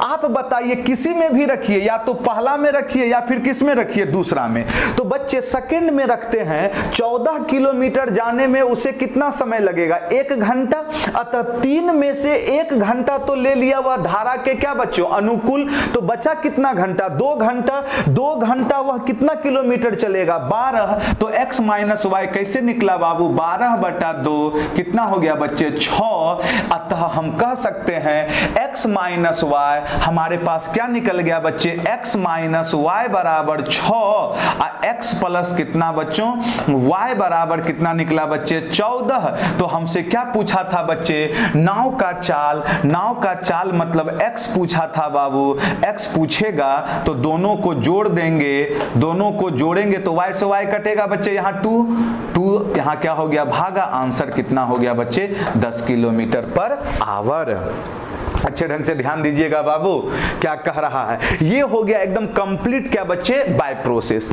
आप बताइए, किसी में भी रखिए, या तो पहला में रखिए या फिर किस में रखिए? दूसरा में। तो बच्चे सेकंड में रखते हैं, 14 किलोमीटर जाने में उसे कितना समय लगेगा? 1 घंटा। अतः 3 में से 1 घंटा तो ले लिया वह धारा के क्या बच्चों? अनुकूल। तो बचा कितना घंटा? 2 घंटा। 2 घंटा वह कितना किलोमीटर चलेगा? 12। तो x माइनस वाई कैसे निकला बाबू? 12/2 कितना हो गया बच्चे? 6। अतः हम कह सकते हैं x माइनस वाई, हमारे पास क्या निकल गया बच्चे? x माइनस वाई बराबर 6, और x प्लस कितना बच्चों? y बराबर कितना निकला बच्चे? 14। तो हमसे क्या पूछा था बच्चे? नाव का चाल। नाव का चाल मतलब x पूछा था बाबू। x पूछेगा तो दोनों को जोड़ देंगे, दोनों को जोड़ेंगे तो y से y कटेगा बच्चे। यहाँ 2 यहाँ क्या हो गया? भागा। आंसर कितना हो गया बच्चे? 10 किलोमीटर पर आवर। अच्छे ढंग से ध्यान दीजिएगा बाबू, क्या कह रहा है। ये हो गया एकदम कंप्लीट क्या बच्चे? By process.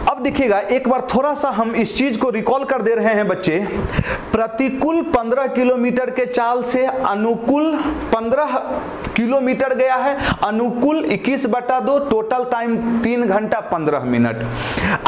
अब अब देखिएगा एक बार थोड़ा सा हम इस चीज को रिकॉल कर दे रहे हैं बच्चे। प्रतिकूल 15 किलोमीटर के चाल से अनुकूल 15 किलोमीटर गया है, अनुकूल 21/2, टोटल टाइम 3 घंटा 15 मिनट।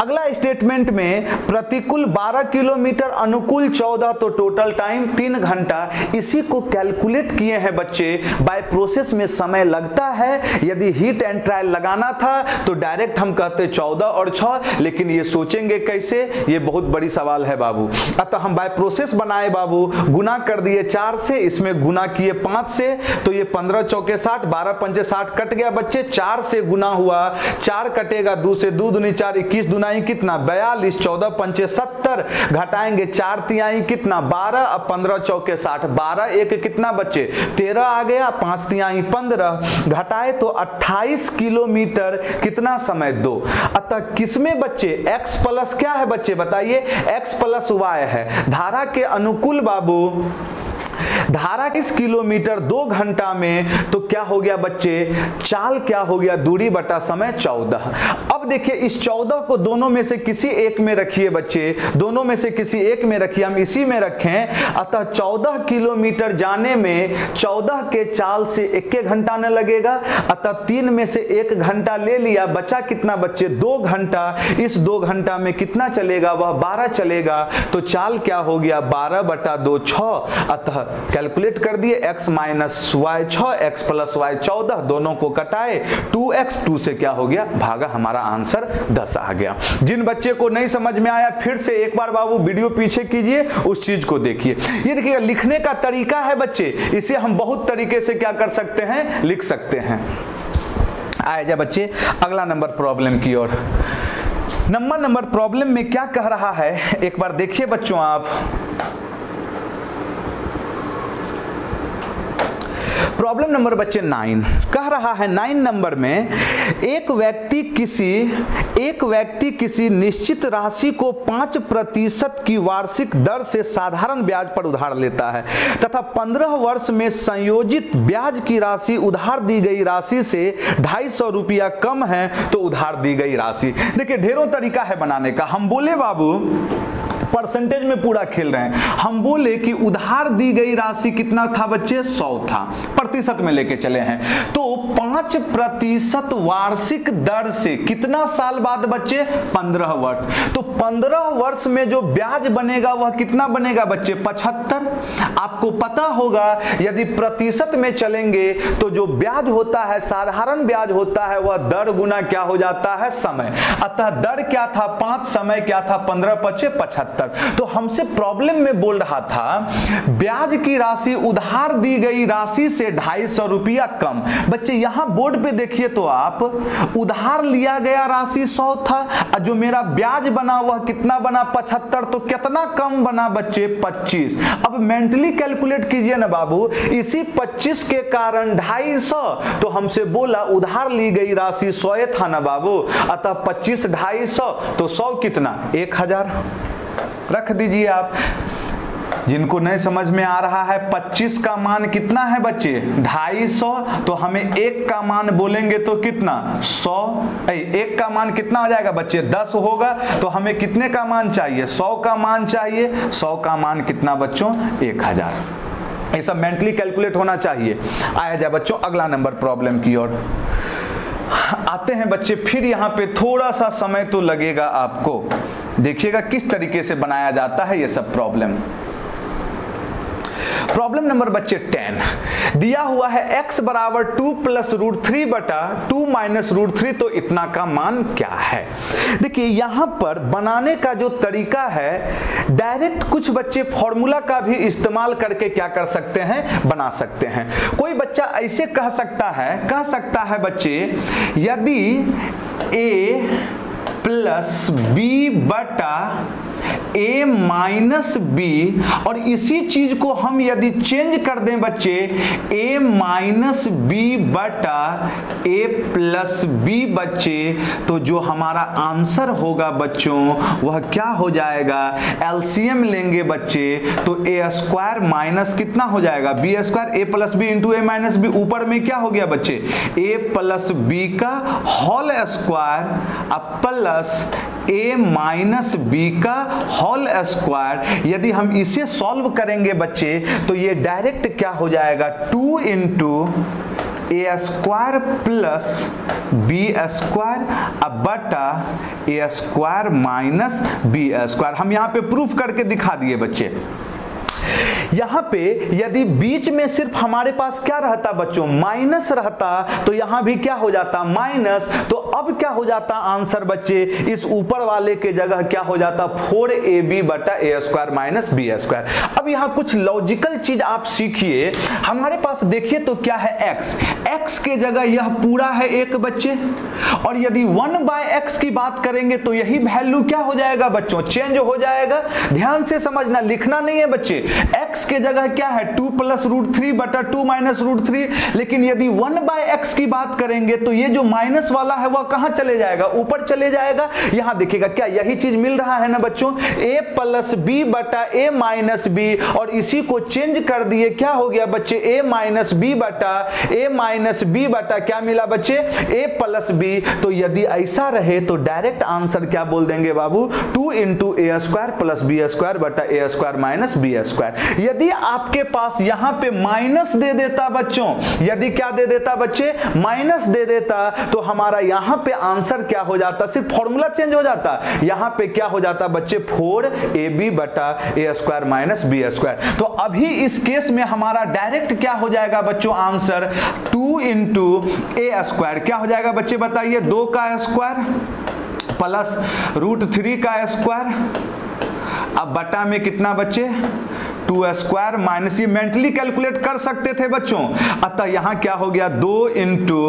अगला स्टेटमेंट में प्रतिकूल 12 किलोमीटर, अनुकूल 14, तो टोटल टाइम 3 घंटा। इसी को कैलकुलेट किए हैं बच्चे। बाय प्रोसेस में समय लगता है, यदि हीट एंड ट्रायल लगाना था तो डायरेक्ट हम कहते 14 और 6, लेकिन ये सोचेंगे कैसे, ये बहुत बड़ी सवाल है बाबू। अतः हम बाय प्रोसेस बनाए बाबू, गुना कर दिए 4 से, इसमें गुना किए 5 से, तो ये 15 चौके 60, 12 पंचे 60 कट गया बच्चे। 4 से गुना हुआ, 4 कटेगा 2 से, 2 दूनी 4, 21 दुनाई कितना 42, 14 पंचे 70, घटाएंगे 4 तिहाई कितना 12, अब 15 चौके 60, 12 एक कितना बच्चे 13 आ गया, 5 तिहाई 15, घटाए तो 28 किलोमीटर, कितना समय 2। अतः किसमें बच्चे x प्लस क्या है बच्चे बताइए, x प्लस y है। धारा के अनुकूल बाबू, धारा 20 किलोमीटर 2 घंटा में, तो क्या हो गया बच्चे, चाल क्या हो गया, दूरी बटा समय 14। अब देखिए इस 14 को दोनों में से किसी एक में रखिए बच्चे, दोनों में से किसी एक में रखिए, हम इसी में रखें। अतः 14 किलोमीटर जाने में 14 के चाल से 1 घंटा न लगेगा, अतः 3 में से 1 घंटा ले लिया, बचा कितना बच्चे 2 घंटा। इस 2 घंटा में कितना चलेगा, वह 12 चलेगा, तो चाल क्या हो गया 12/2 6। अतः कैलकुलेट कर दिए x minus Y 6, x plus Y 14, दोनों को कटाए 2x, 2 से क्या हो गया भागा, हमारा आंसर 10 आ गया। जिन बच्चे को नहीं समझ में आया फिर से एक बार बाबू वीडियो पीछे कीजिए, उस चीज को देखिए। ये देखिएगा लिखने का तरीका है बच्चे, इसे हम बहुत तरीके से क्या कर सकते हैं, लिख सकते हैं। आए जा बच्चे अगला नंबर प्रॉब्लम की ओर। नंबर प्रॉब्लम में क्या कह रहा है, एक बार देखिए बच्चों आप। प्रॉब्लम नंबर बच्चे 9 कह रहा है, 9 नंबर में एक व्यक्ति किसी निश्चित राशि को 5% की वार्षिक दर से साधारण ब्याज पर उधार लेता है तथा 15 वर्ष में संयोजित ब्याज की राशि उधार दी गई राशि से 250 रुपया कम है, तो उधार दी गई राशि। देखिए ढेरों तरीका है बनाने का। हम बोले बाबू परसेंटेज में पूरा खेल रहे हैं, हम बोले कि उधार दी गई राशि कितना था बच्चे 100 था, प्रतिशत में लेके चले हैं, तो 5% वार्षिक दर से कितना साल बाद बच्चे 15 वर्ष, तो 15 वर्ष में जो ब्याज बनेगा वह कितना बनेगा बच्चे 75। आपको पता होगा यदि प्रतिशत में चलेंगे तो जो ब्याज होता है, साधारण ब्याज होता है, वह दर गुना क्या हो जाता है समय। अतः दर क्या था 5, समय क्या था 15 पचे 75। तो हमसे प्रॉब्लम में बोल रहा था ब्याज की राशि उधार दी गई राशि से 250 रुपया कम। बच्चे यहां बोर्ड पे देखिए तो आप, उधार लिया गया राशि 100 था और जो मेरा ब्याज बना वह कितना बना 75, तो कितना कम बना बच्चे 25। अब मेंटली कैलकुलेट कीजिए ना बाबू, इसी 25 के कारण 250, तो हमसे बोला उधार ली गई राशि 100 था ना बाबू, अतः 25 250, तो 100 कितना 1000 रख दीजिए आप। जिनको नहीं समझ में आ रहा है 25 का मान कितना है बच्चे 250, तो हमें 1 का मान बोलेंगे तो कितना 100, 1 का मान कितना हो जाएगा बच्चे 10 होगा, तो हमें कितने का मान चाहिए 100 का मान चाहिए, 100 का मान कितना बच्चों 1000। ये सब मेंटली कैलकुलेट होना चाहिए। आया जाए बच्चों अगला नंबर प्रॉब्लम की ओर आते हैं बच्चे। फिर यहाँ पे थोड़ा सा समय तो लगेगा आपको, देखिएगा किस तरीके से बनाया जाता है ये सब प्रॉब्लम। प्रॉब्लम नंबर बच्चे 10 दिया हुआ है x बराबर 2 प्लस √3 बटा 2 माइनस √3, तो इतना का मान क्या है। देखिए यहां पर बनाने का जो तरीका है, डायरेक्ट कुछ बच्चे फॉर्मूला का भी इस्तेमाल करके क्या कर सकते हैं, बना सकते हैं। कोई बच्चा ऐसे कह सकता है बच्चे, यदि a प्लस बी बटा a माइनस बी, और इसी चीज को हम यदि चेंज कर दें बच्चे a माइनस बी बटा a प्लस बी बच्चे, तो जो हमारा आंसर होगा बच्चों वह क्या हो जाएगा, एलसीएम लेंगे बच्चे तो a स्क्वायर माइनस कितना हो जाएगा B square, a plus B into a minus B, ऊपर में क्या हो गया बच्चे a प्लस बी का होल स्क्वायर अब प्लस a माइनस बी का होल स्क्वायर। यदि हम इसे सॉल्व करेंगे बच्चे तो ये डायरेक्ट क्या हो जाएगा, 2 इंटू ए स्क्वायर प्लस बी स्क्वायर अब बटा ए स्क्वायर माइनस बी स्क्वायर। हम यहां पे प्रूफ करके दिखा दिए बच्चे। यहां पे यदि बीच में सिर्फ हमारे पास क्या रहता बच्चों, माइनस रहता, तो यहां भी क्या हो जाता, माइनस। तो अब क्या हो जाता आंसर बच्चे, इस ऊपर वाले के जगह क्या हो जाता, 4ab बटा ए स्क्वायर माइनस बी स्क्वायर। अब यहां कुछ लॉजिकल चीज आप सीखिए। हमारे पास देखिए तो क्या है, x के जगह यह पूरा है 1 बच्चे, और यदि 1/x की बात करेंगे तो यही वैल्यू क्या हो जाएगा बच्चों, चेंज हो जाएगा। ध्यान से समझना, लिखना नहीं है बच्चे। x के जगह क्या है, 2 प्लस √3 बटा 2 माइनस √3, लेकिन यदि 1/x की बात करेंगे तो ये जो माइनस वाला है वह कहां चले जाएगा, ऊपर चले जाएगा। यहां देखिएगा क्या यही चीज मिल रहा है ना बच्चों, a प्लस बी बटा a माइनस बी, और इसी को चेंज कर दिए, क्या हो गया बच्चे, a माइनस बी बटा a माइनस बी बटा क्या मिला बच्चे, a प्लस बी। तो यदि ऐसा रहे तो डायरेक्ट आंसर क्या बोल देंगे बाबू, 2 इंटू ए स्क्वायर प्लस बी स्क्वायर बटा ए स्क्वायर माइनस बी स्क्वायर। यदि आपके पास यहां पे माइनस दे देता बच्चों, यदि क्या दे देता बच्चे, माइनस दे देता, तो हमारा यहां पे आंसर क्या हो जाता, सिर्फ फॉर्मूला चेंज हो जाता। यहां पे क्या हो जाता बच्चे, 4ab बटा ए स्क्वायर माइनस बी स्क्वायर। तो अभी इस केस में हमारा डायरेक्ट क्या हो जाएगा बच्चों आंसर, 2 इंटू ए स्क्वायर, क्या हो जाएगा बच्चे बताइए, 2 का स्क्वायर प्लस √3 का स्क्वायर, अब बटा में कितना बच्चे, 2 स्क्वायर माइनस, ये मेंटली कैलकुलेट कर सकते थे बच्चों। अतः यहां क्या हो गया, 2 इंटू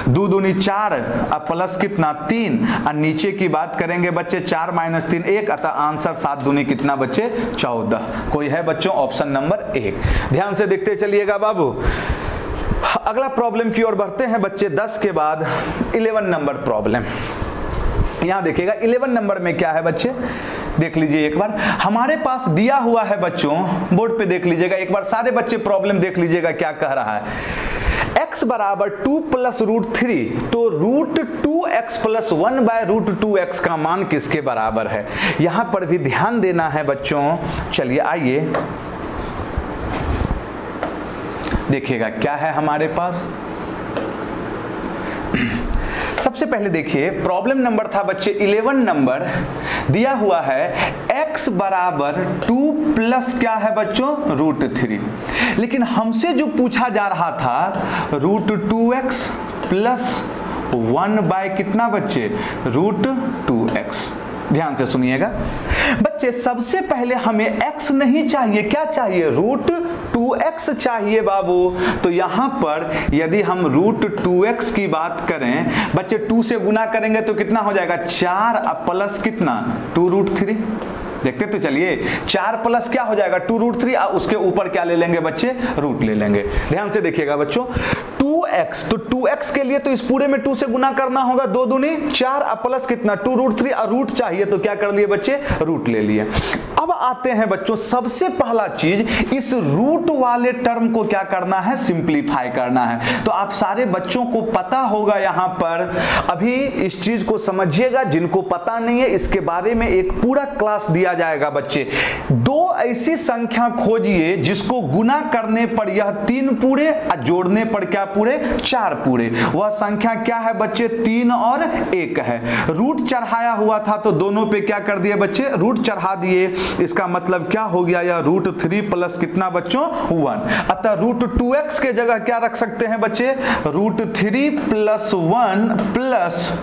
2 दूनी 4 अब प्लस कितना 3, और नीचे की बात करेंगे बच्चे 4 माइनस 3 1, अतः आंसर 7 दूनी कितना बच्चे 14। कोई है बच्चों ऑप्शन नंबर 1। ध्यान से देखते चलिएगा बाबू। अगला प्रॉब्लम की ओर बढ़ते हैं बच्चे। 10 के बाद 11 नंबर प्रॉब्लम। यहां देखिएगा 11 नंबर में क्या है बच्चे, देख लीजिए एक बार। हमारे पास दिया हुआ है बच्चों, बोर्ड पे देख लीजिएगा एक बार, सारे बच्चे प्रॉब्लम देख लीजिएगा क्या कह रहा है। x बराबर 2 प्लस √3, तो √2x प्लस 1/√2x का मान किसके बराबर है, यहां पर भी ध्यान देना है बच्चों। चलिए आइए देखिएगा क्या है हमारे पास। सबसे पहले देखिए प्रॉब्लम नंबर था बच्चे 11 नंबर, दिया हुआ है x बराबर 2 प्लस क्या है बच्चों, √3, लेकिन हमसे जो पूछा जा रहा था √2x प्लस 1 कितना बच्चे, √2x। ध्यान से सुनिएगा बच्चे, सबसे पहले हमें x नहीं चाहिए, क्या चाहिए, √2x चाहिए बाबू। तो यहां पर यदि हम √2x की बात करें बच्चे, 2 से गुना करेंगे तो कितना हो जाएगा 4 अब प्लस कितना 2√3। देखते तो चलिए, 4 प्लस क्या हो जाएगा 2√3, उसके ऊपर क्या ले लेंगे बच्चे, रूट ले लेंगे। ध्यान से देखिएगा बच्चों, 2x, तो 2x के लिए तो इस पूरे में 2 से गुना करना होगा, 2 दूनी 4 अब प्लस कितना 2√3, और रूट चाहिए तो क्या कर लिए बच्चे, रूट ले लिए। अब आते हैं बच्चों, सबसे पहला चीज इस रूट वाले टर्म को क्या करना है, सिंप्लीफाई करना है। तो आप सारे बच्चों को पता होगा, यहां पर अभी इस चीज को समझिएगा, जिनको पता नहीं है इसके बारे में एक पूरा क्लास दिया जाएगा बच्चे। 2 ऐसी संख्या खोजिए जिसको गुना करने पर यह 3 पूरे और जोड़ने पर क्या पूरे, 4 पूरे। वह संख्या क्या है बच्चे, 3 और 1 है। रूट चढ़ाया हुआ था तो दोनों पे क्या कर दिए बच्चे, रूट चढ़ा दिए। इसका मतलब क्या हो गया, यह √3 प्लस कितना बच्चों 1। अतः √2x के जगह क्या रख सकते हैं बच्चे, √3 प्लस 1 प्लस,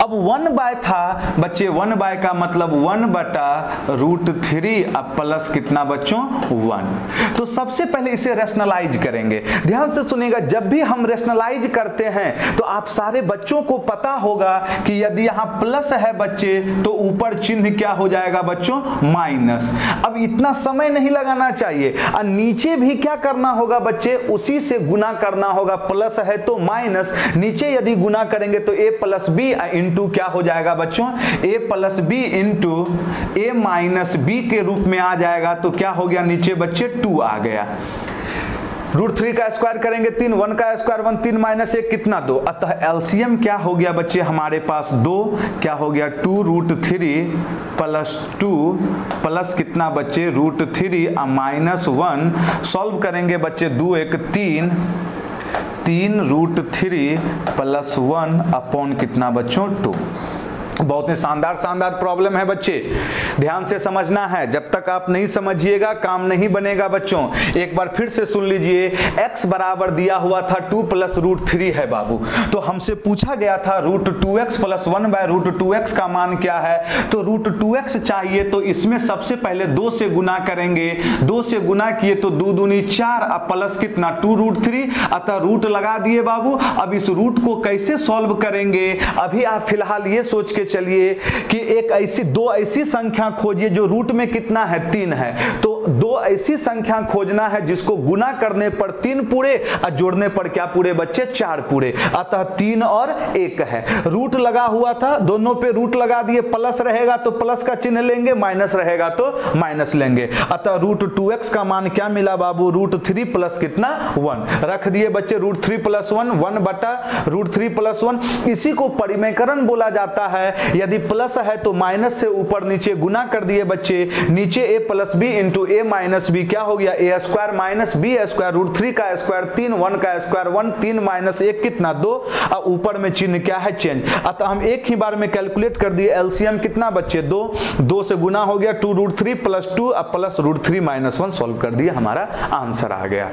अब 1 था बच्चे, 1 का मतलब 1 बटा √3 अब प्लस कितना बच्चों 1। तो सबसे पहले इसे रेशनलाइज करेंगे। ध्यान से सुनिएगा, जब भी हम रेशनलाइज करते हैं तो आप सारे बच्चों को पता होगा कि यदि यहां प्लस है बच्चे तो ऊपर चिन्ह क्या हो जाएगा बच्चों, माइनस। अब इतना समय नहीं लगाना चाहिए, और नीचे भी क्या करना होगा बच्चे, उसी से गुना करना होगा। प्लस है तो माइनस, नीचे यदि गुना करेंगे तो a प्लस बी इंटू क्या हो जाएगा बच्चों, a plus B into a minus B के रूप में आ जाएगा। तो क्या हो गया नीचे बच्चे 2 आ गया। √3 का स्क्वायर करेंगे 3, 1 का स्क्वायर 1, 3 माइनस 1 कितना 2। अतः एलसीएम क्या हो गया बच्चे हमारे पास 2, क्या हो गया 2√3 प्लस 2 प्लस कितना बच्चे √3 माइनस 1। सॉल्व करेंगे बच्चे 2 1 3, 3√3 प्लस 1 अपॉन कितना बच्चों 2। बहुत ही शानदार प्रॉब्लम है बच्चे, ध्यान से समझना है। जब तक आप नहीं समझिएगा काम नहीं बनेगा बच्चों। एक बार फिर से सुन लीजिए, x बराबर दिया हुआ था 2 प्लस √3 है बाबू। तो हमसे पूछा गया था √2x प्लस 1/√2x का मान क्या है। तो √2x चाहिए, तो इसमें सबसे पहले 2 से गुना करेंगे। 2 से गुना किए तो 2 दूनी 4, अब प्लस कितना 2√3। अतः रूट लगा दिए बाबू। अब इस रूट को कैसे सॉल्व करेंगे, अभी आप फिलहाल ये सोच के चलिए कि दो ऐसी संख्या खोजिए जो रूट में कितना है 3 है। तो 2 ऐसी संख्या खोजना है जिसको गुना करने पर 3 पूरे और जोड़ने पर क्या पूरे बच्चे 4 पूरे। अतः 3 और 1 है। रूट लगा हुआ था, दोनों पे रूट लगा दिए। प्लस रहेगा तो प्लस का चिन्ह लेंगे, माइनस रहेगा तो माइनस लेंगे। अतः √2x का मान क्या मिला बाबू √3 प्लस कितना 1 रख दिए बच्चे। √3 प्लस 1 1/√3 प्लस 1। इसी को परिमेयकरण बोला जाता है। यदि प्लस है तो माइनस से ऊपर नीचे गुना कर दिए बच्चे। नीचे a plus B into A minus B क्या हो गया a square minus B square √3 का स्क्वायर 3, 1 का स्क्वायर 1, 3 माइनस 1 कितना 2। और ऊपर में चिन्ह क्या है चेंज। अतः हम एक ही बार में कैलकुलेट कर दिए। एलसीएम कितना बच्चे 2 से गुना हो गया 2√3 प्लस 2 अब प्लस √3 माइनस 1 सॉल्व कर दिया, हमारा आंसर आ गया।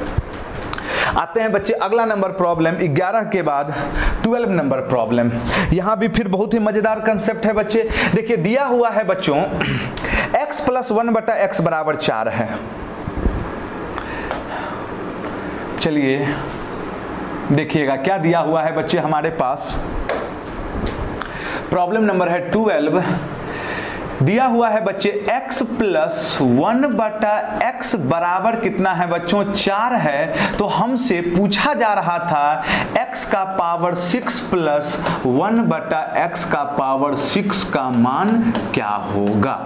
आते हैं बच्चे अगला नंबर प्रॉब्लम 11 के बाद 12 नंबर प्रॉब्लम। यहां भी फिर बहुत ही मजेदार कंसेप्ट है बच्चे। देखिए दिया हुआ है बच्चों x प्लस 1/x बराबर 4 है। चलिए देखिएगा क्या दिया हुआ है बच्चे हमारे पास। प्रॉब्लम नंबर है 12। दिया हुआ है बच्चे x प्लस 1/x बराबर कितना है बच्चों 4 है। तो हमसे पूछा जा रहा था x का पावर 6 प्लस 1/x का पावर 6 का मान क्या होगा।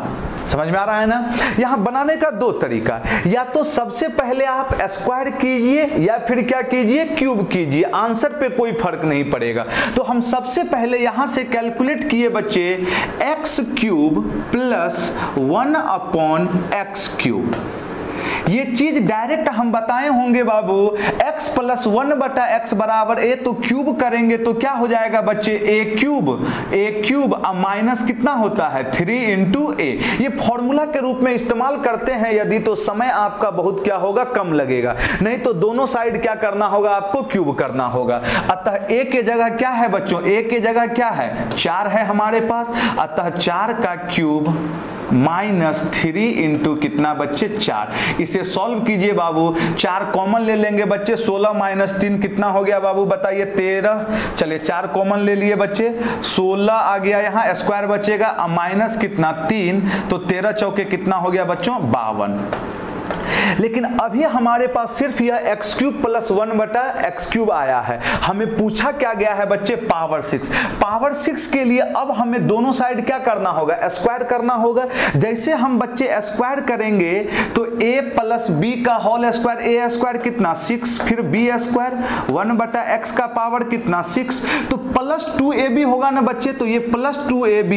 समझ में आ रहा है ना। यहां बनाने का 2 तरीका, या तो सबसे पहले आप स्क्वायर कीजिए या फिर क्या कीजिए क्यूब कीजिए, आंसर पे कोई फर्क नहीं पड़ेगा। तो हम सबसे पहले यहां से कैलकुलेट किए बच्चे x³ प्लस 1/x³। ये चीज डायरेक्ट हम बताए होंगे बाबू। x प्लस 1/x बराबर a, तो क्यूब करेंगे तो क्या हो जाएगा बच्चे a³ अब माइनस कितना होता है 3 इंटू a। ये फॉर्मूला के रूप में इस्तेमाल करते हैं यदि, तो समय आपका बहुत क्या होगा कम लगेगा। नहीं तो दोनों साइड क्या करना होगा आपको क्यूब करना होगा। अतः a के जगह क्या है बच्चों, a के जगह क्या है 4 है हमारे पास। अतः 4 का क्यूब माइनस 3 इंटू कितना बच्चे 4। इसे सॉल्व कीजिए बाबू। 4 कॉमन ले लेंगे बच्चे। 16 माइनस 3 कितना हो गया बाबू बताइए 13। चलिए 4 कॉमन ले लिए बच्चे, 16 आ गया, यहाँ स्क्वायर बचेगा माइनस कितना 3, तो 13 चौके कितना हो गया बच्चों 52। लेकिन अभी हमारे पास सिर्फ यह x³ प्लस 1/x³ आया है। हमें पूछा क्या गया है बच्चे पावर 6। पावर 6 के लिए अब हमें दोनों साइड क्या करना होगा स्क्वायर करना होगा। जैसे हम बच्चे स्क्वायर करेंगे तो a प्लस b का होल स्क्वायर, a स्क्वायर कितना 6, फिर b स्क्वायर 1/x का पावर कितना 6, तो प्लस 2ab होगा ना बच्चे। तो ये प्लस 2ab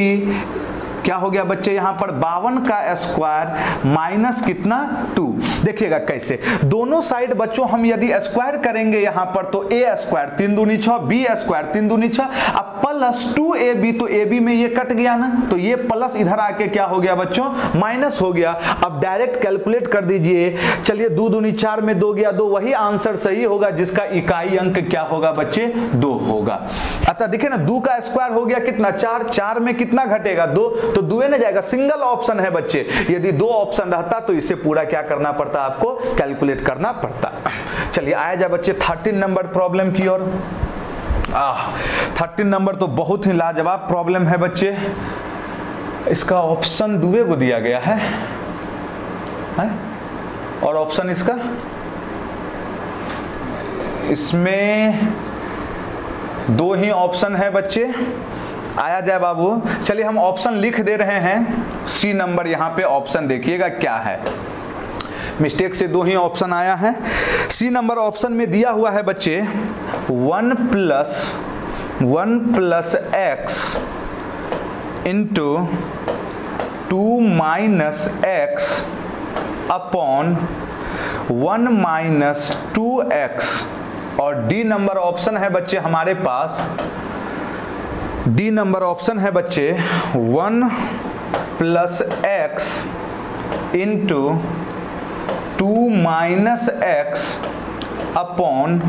क्या हो गया बच्चे यहाँ पर 52 का स्क्वायर माइनस कितना 2। देखिएगा कैसे दोनों साइड बच्चों हम यदि स्क्वायर करेंगे यहाँ पर तो a स्क्वायर 3 दूनी 6, b स्क्वायर 3 दूनी 6, अब प्लस 2ab, तो ab में ये कट गया ना, तो ये प्लस इधर आके क्या हो गया बच्चों माइनस हो गया। अब डायरेक्ट कैलकुलेट कर दीजिए। चलिए 2 दूनी 4 में 2 गया 2, वही आंसर सही होगा जिसका इकाई अंक क्या होगा बच्चे 2 होगा। अतः देखिए ना 2 का स्क्वायर हो गया कितना 4, 4 में कितना घटेगा 2, तो 2 न जाएगा। सिंगल ऑप्शन है बच्चे, यदि 2 ऑप्शन रहता तो इसे पूरा क्या करना पड़ता आपको कैलकुलेट करना पड़ता। चलिए आया जाए बच्चे 13 नंबर प्रॉब्लम की ओर। 13 नंबर तो बहुत ही लाजवाब प्रॉब्लम है बच्चे। इसका ऑप्शन 2 को दिया गया है और ऑप्शन इसमें 2 ही ऑप्शन है बच्चे। आया जाए बाबू। चलिए हम ऑप्शन लिख दे रहे हैं। सी नंबर यहाँ पे ऑप्शन देखिएगा क्या है। मिस्टेक से 2 ही ऑप्शन आया है। सी नंबर ऑप्शन में दिया हुआ है बच्चे 1 plus x into 2 minus x upon 1 minus 2x, और डी नंबर ऑप्शन है बच्चे हमारे पास, डी नंबर ऑप्शन है बच्चे 1 plus x into 2 minus x upon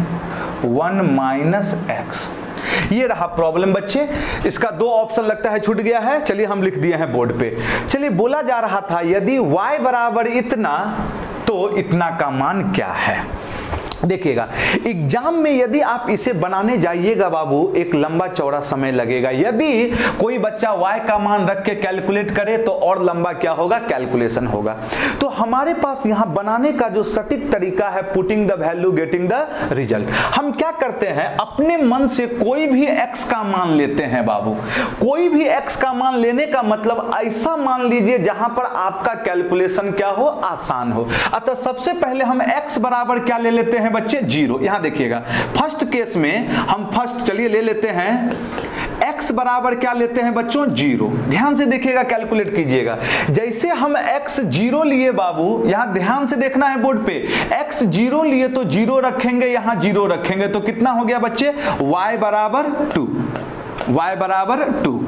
1 minus x. ये रहा प्रॉब्लम बच्चे, इसका 2 ऑप्शन लगता है छूट गया है, चलिए हम लिख दिए हैं बोर्ड पे। चलिए बोला जा रहा था यदि y बराबर इतना तो इतना का मान क्या है। देखिएगा एग्जाम में यदि आप इसे बनाने जाइएगा बाबू एक लंबा चौड़ा समय लगेगा। यदि कोई बच्चा y का मान रख के कैलकुलेट करे तो और लंबा क्या होगा, कैलकुलेशन होगा। तो हमारे पास यहां बनाने का जो सटीक तरीका है putting the value getting the result. हम क्या करते हैं अपने मन से कोई भी x का मान लेते हैं बाबू। कोई भी x का मान लेने का मतलब ऐसा मान लीजिए जहां पर आपका कैलकुलेशन क्या हो, आसान हो। अतः सबसे पहले हम x बराबर क्या ले लेते हैं बच्चे, 0। यहां देखिएगा फर्स्ट केस में हम फर्स्ट चलिए ले लेते हैं x बराबर क्या लेते हैं बच्चों, 0। ध्यान से देखिएगा कैलकुलेट कीजिएगा। जैसे हम x 0 लिए बाबू, यहां ध्यान से देखना है बोर्ड पे, x 0 लिए तो 0 रखेंगे, यहां 0 रखेंगे तो कितना हो गया बच्चे, y बराबर 2, y बराबर 2।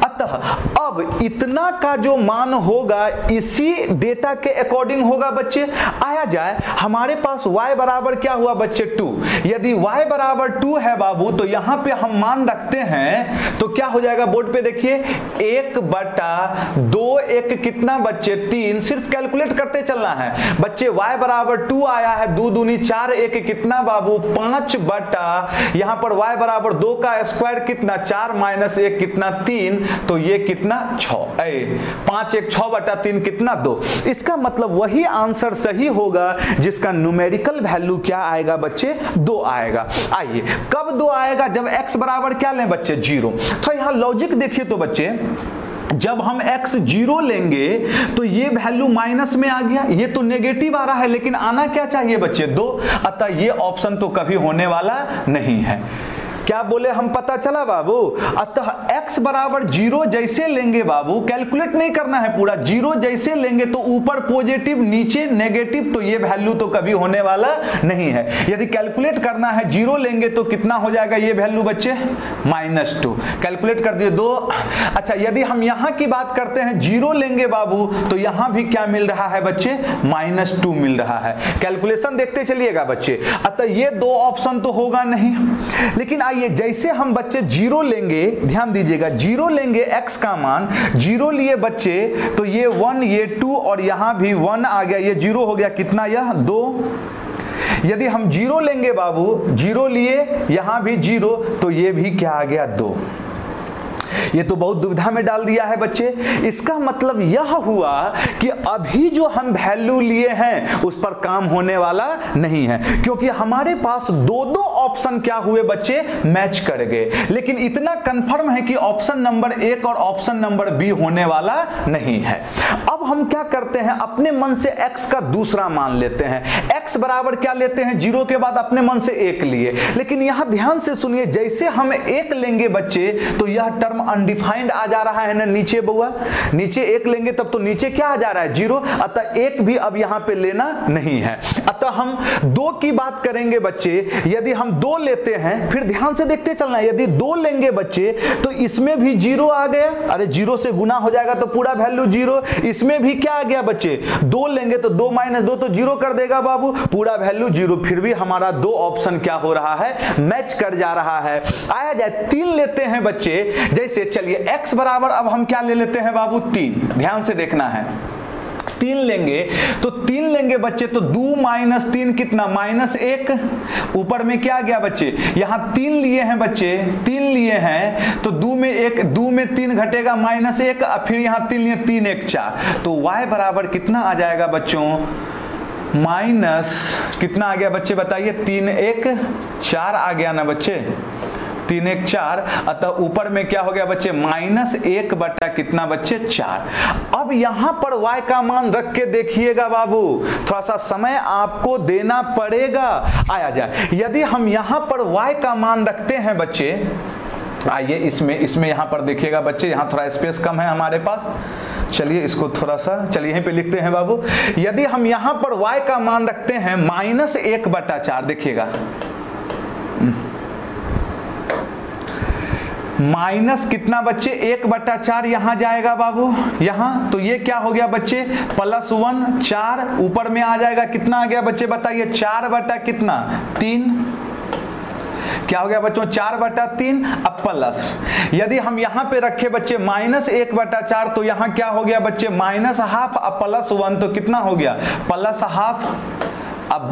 अतः अब इतना का जो मान होगा इसी डेटा के अकॉर्डिंग होगा बच्चे। आया जाए हमारे पास y बराबर क्या हुआ बच्चे, 2। यदि y बराबर 2 है बाबू तो यहां पे हम मान रखते हैं तो क्या हो जाएगा बोर्ड पे देखिए 1/2, 1 कितना बच्चे 3, सिर्फ कैलकुलेट करते चलना है बच्चे। y बराबर 2 आया है, 2 दूनी 4, 1 कितना बाबू 5/, यहां पर y बराबर 2 का स्क्वायर कितना 4 माइनस 1 कितना 3, तो ये कितना 6, 5 1 6/3 कितना 2। इसका मतलब वही आंसर सही होगा जिसका न्यूमेरिकल वैल्यू क्या आएगा बच्चे, 2 आएगा। आइए कब 2 आएगा, जब x बराबर क्या लें बच्चे, 0। तो यहां लॉजिक देखिए तो बच्चे जब हम x 0 लेंगे तो ये वैल्यू माइनस में आ गया, ये तो नेगेटिव आ रहा है, लेकिन आना क्या चाहिए बच्चे, 2। अतः ये ऑप्शन तो कभी होने वाला नहीं है। क्या बोले हम, पता चला बाबू। अतः x बराबर 0 जैसे लेंगे बाबू, कैलकुलेट नहीं करना है पूरा, 0 जैसे लेंगे तो ऊपर पॉजिटिव नीचे नेगेटिव, तो ये वैल्यू तो कभी होने वाला नहीं है। यदि कैलकुलेट करना है 0 लेंगे तो कितना हो जाएगा ये वैल्यू बच्चे, -2। कैलकुलेट कर दिए 2। अच्छा यदि हम यहां की बात करते हैं 0 लेंगे बाबू तो यहां भी क्या मिल रहा है बच्चे, -2 मिल रहा है। कैलकुलेशन देखते चलिएगा बच्चे। अतः ये 2 ऑप्शन तो होगा नहीं। लेकिन ये जैसे हम बच्चे 0 लेंगे, ध्यान दीजिएगा 0 लेंगे x का मान, 0 लिए बच्चे तो ये 1 ये 2 और यहां भी 1 आ गया, ये 0 हो गया कितना, यह 2। यदि हम 0 लेंगे बाबू, 0 लिए यहां भी 0 तो ये भी क्या आ गया, 2। ये तो बहुत दुविधा में डाल दिया है बच्चे। इसका मतलब यह हुआ कि अभी जो हम वैल्यू लिए हैं उस पर काम होने वाला नहीं है, क्योंकि हमारे पास 2 ऑप्शन क्या हुए बच्चे, मैच कर गए। लेकिन इतना कंफर्म है कि ऑप्शन नंबर 1 और ऑप्शन नंबर बी होने वाला नहीं है। अब हम क्या करते हैं, अपने मन से x का दूसरा मान लेते हैं। x बराबर क्या लेते हैं, 0 के बाद अपने मन से 1 लिए। लेकिन यहां ध्यान से सुनिए, जैसे हम 1 लेंगे बच्चे तो यह टर्म अनडिफाइंड आ जा रहा है ना नीचे बुआ, नीचे 1 लेंगे तब तो नीचे क्या आ जा रहा है, 0। अतः 1 भी अब यहां पे लेना नहीं है। अतः हम 2 की बात करेंगे बच्चे। यदि हम 2 लेते हैं, फिर ध्यान से देखते चलना, यदि 2 लेंगे बच्चे तो इसमें भी 0 आ गया, अरे 0 से गुना हो जाएगा तो पूरा वैल्यू 0। इसमें भी क्या आ गया बच्चे, 2 लेंगे तो 2 - 2 तो 0 कर देगा बाबू, पूरा वैल्यू 0। फिर भी हमारा 2 ऑप्शन क्या हो रहा है, मैच कर जा रहा है। आया जाए 3 लेते हैं बच्चे। जैसे चलिए x बराबर अब हम क्या ले लेते हैं बाबू, 3। ध्यान से देखना है, 3 लेंगे तो 3 लेंगे बच्चे तो 2 - 3 कितना, -1। ऊपर में क्या गया बच्चे, यहां 3 लिए हैं बच्चे, 3 लिए हैं तो 2 में 3 घटेगा -1, फिर यहां 3 लिए 3 1 4, तो y बराबर कितना आ जाएगा बच्चों, माइनस कितना आ गया बच्चे बताइए, 3 1 4 आ गया ना बच्चे, 3 1 4, अतः ऊपर में क्या हो गया बच्चे -1 बटा कितना बच्चे 4। अब यहां पर y का मान रख के देखिएगा बाबू, थोड़ा सा समय आपको देना पड़ेगा। आया जाए, यदि हम यहां पर y का मान रखते हैं बच्चे, आइए इसमें यहां पर देखिएगा बच्चे, यहां थोड़ा स्पेस कम है हमारे पास, चलिए इसको थोड़ा सा चलिए यहीं पे लिखते हैं बाबू। यदि हम यहां पर y का मान रखते हैं -1 बटा 4, देखिएगा माइनस कितना बच्चे 1 बटा 4 यहां जाएगा बाबू, यहां तो ये क्या हो गया बच्चे +1 4, ऊपर में आ जाएगा कितना आ गया बच्चे बताइए 4 बटा कितना 3, क्या हो गया बच्चों 4 बटा 3, अब प्लस, यदि हम यहां पे रखे बच्चे -1 बटा 4 तो यहां क्या हो गया बच्चे -½ अब +1 तो कितना हो गया +½ अब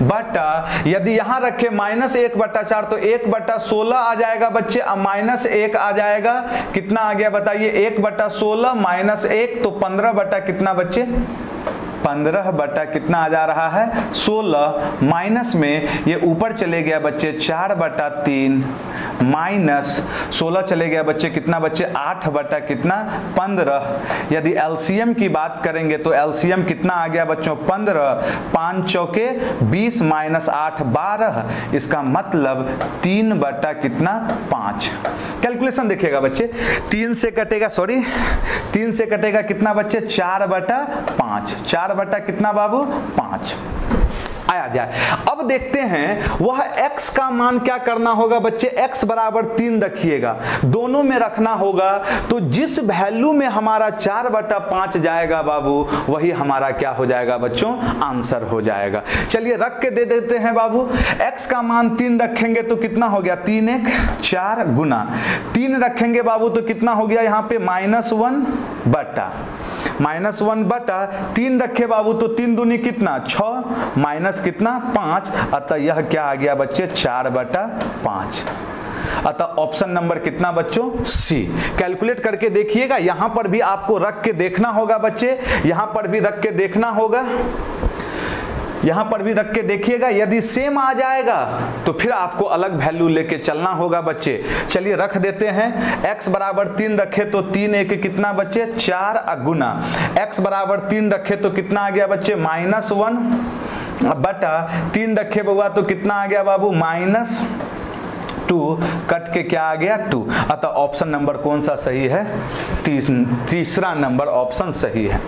बटा यदि यहां रखे -1 बटा 4 तो 1 बटा 16 आ जाएगा बच्चे, अब -1 आ जाएगा कितना आ गया बताइए 1 बटा 16 -1 तो 15 बटा कितना बच्चे 15 बटा कितना आ जा रहा है 16, माइनस में ये ऊपर चले गया बच्चे 4 बटा 3 -16 चले गया बच्चे कितना बच्चे 8 बटा कितना 15। यदि एलसीएम की बात करेंगे तो एलसीएम कितना आ गया बच्चों 15, 5 चौके 20 -8 12, इसका मतलब 3 बटा कितना 5। कैलकुलेशन देखिएगा बच्चे, 3 से कटेगा कितना बच्चे 4 बटा 5, 4 बटा कितना बाबू 5। आया जाए, अब देखते हैं वह x का मान क्या करना होगा बच्चे, x बराबर 3 रखिएगा, दोनों में रखना होगा, तो जिस वैल्यू में हमारा 4 बटा 5 जाएगा बाबू वही हमारा क्या हो जाएगा बच्चों आंसर हो जाएगा। चलिए रख के दे देते हैं बाबू, x का मान 3 रखेंगे तो कितना हो गया 3 1 4 गुना 3 रखेंगे बाबू तो कितना हो गया यहाँ पे -1 बटा 3 रखे बाबू तो 3 दूनी कितना 6 माइनस कितना 5, अतः यह क्या आ गया बच्चे 4 बटा 5। अतः ऑप्शन नंबर कितना बच्चों सी। कैलकुलेट करके देखिएगा, यहां पर भी आपको रख के देखना होगा बच्चे, यहां पर भी रख के देखना होगा, यहां पर भी रख के देखिएगा, यदि सेम आ जाएगा तो फिर आपको अलग वैल्यू लेके चलना होगा बच्चे। चलिए रख देते हैं, x बराबर 3 रखे तो 3 1 कितना बच्चे 4 गुना x बराबर 3 रखे तो कितना आ गया बच्चे -1 बटा 3 रखे बउआ तो कितना आ गया बाबू -2, कट के क्या आ गया 2। अतः ऑप्शन नंबर कौन सा सही है, तीसरा नंबर ऑप्शन सही है।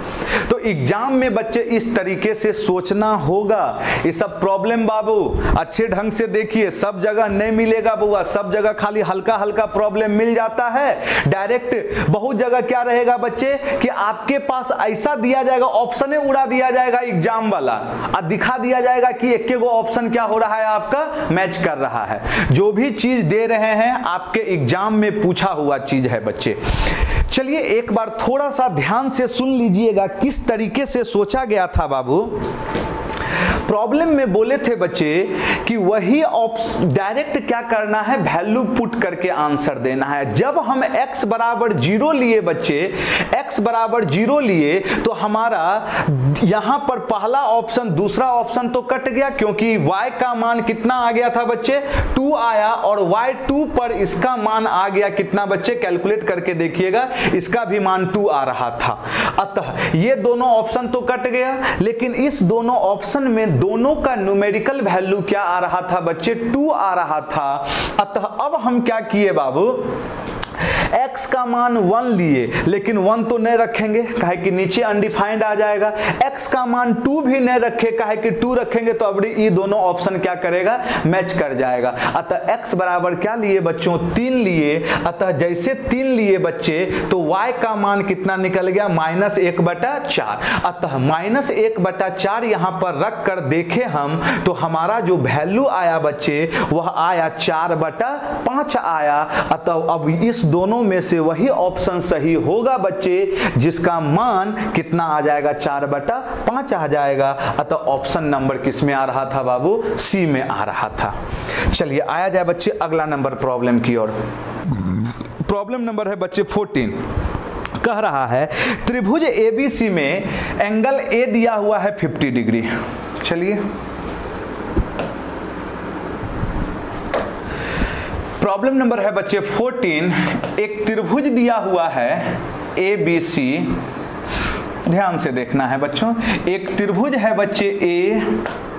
तो एग्जाम में बच्चे इस तरीके से सोचना होगा, ये सब प्रॉब्लम बाबू अच्छे ढंग से देखिए, सब जगह नहीं मिलेगा बुआ, सब जगह खाली हल्का हल्का प्रॉब्लम मिल जाता है। डायरेक्ट बहुत जगह क्या रहेगा बच्चे कि आपके पास ऐसा दिया जाएगा, ऑप्शने उड़ा दिया जाएगा एग्जाम वाला, और दिखा दिया जाएगा कि एक गो ऑप्शन क्या हो रहा है आपका मैच कर रहा है। जो भी चीज दे रहे हैं आपके एग्जाम में पूछा हुआ चीज है बच्चे। चलिए एक बार थोड़ा सा ध्यान से सुन लीजिएगा किस तरीके से सोचा गया था बाबू। प्रॉब्लम में बोले थे बच्चे कि वही डायरेक्ट क्या करना है, वैल्यू पुट करके आंसर देना है। जब हम x बराबर 0 लिए बच्चे, x बराबर 0 लिए तो हमारा यहां पर पहला ऑप्शन दूसरा ऑप्शन तो कट गया, क्योंकि y का मान कितना आ गया था बच्चे 2 आया, और y2 पर इसका मान आ गया कितना बच्चे, कैलकुलेट करके देखिएगा इसका भी मान 2 आ रहा था। अतः ये दोनों ऑप्शन तो कट गया, लेकिन इस दोनों ऑप्शन में दोनों का न्यूमेरिकल वैल्यू क्या आ रहा था बच्चे 2 आ रहा था। अतः अब हम क्या किए बाबू, x का मान 1 लिए, लेकिन 1 तो नहीं रखेंगे काहे कि नीचे अनडिफाइंड आ जाएगा। x का मान 2 भी नहीं रखे काहे कि 2 रखेंगे तो अब ये दोनों ऑप्शन क्या करेगा मैच कर जाएगा। अतः x बराबर क्या लिए बच्चों 3 लिए। अतः जैसे 3 लिए बच्चे तो y का मान कितना निकल गया -1/4। अतः -1/4 यहां पर रख कर देखे हम तो हमारा जो वैल्यू आया बच्चे वह आया 4/5 आया। अतः अब इस दोनों में से वही ऑप्शन सही होगा बच्चे जिसका मान कितना आ जाएगा 4/5 आ जाएगा। अतः ऑप्शन नंबर किस में आ रहा था बाबू, सी में आ रहा था। चलिए आया जाए बच्चे अगला नंबर प्रॉब्लम की ओर। प्रॉब्लम नंबर है बच्चे 14। कह रहा है त्रिभुज एबीसी में एंगल ए दिया हुआ है 50 डिग्री। चलिए प्रॉब्लम नंबर है बच्चे 14। एक त्रिभुज दिया हुआ है ABC, ध्यान से देखना है बच्चों। एक त्रिभुज है बच्चे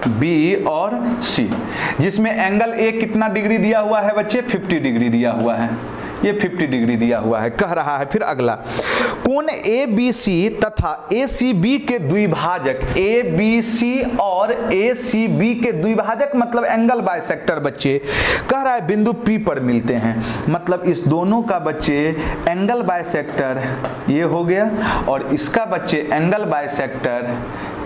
AB और C, जिसमें एंगल A कितना डिग्री दिया हुआ है बच्चे? 50 डिग्री दिया हुआ है, ये 50 डिग्री दिया हुआ है। कह रहा है फिर अगला, कोण ABC तथा ACB के द्विभाजक, ABC और ACB के द्विभाजक मतलब एंगल बाइसेक्टर बच्चे, कह रहा है बिंदु P पर मिलते हैं। मतलब इस दोनों का बच्चे एंगल बाइसेक्टर ये हो गया और इसका बच्चे एंगल बाइसेक्टर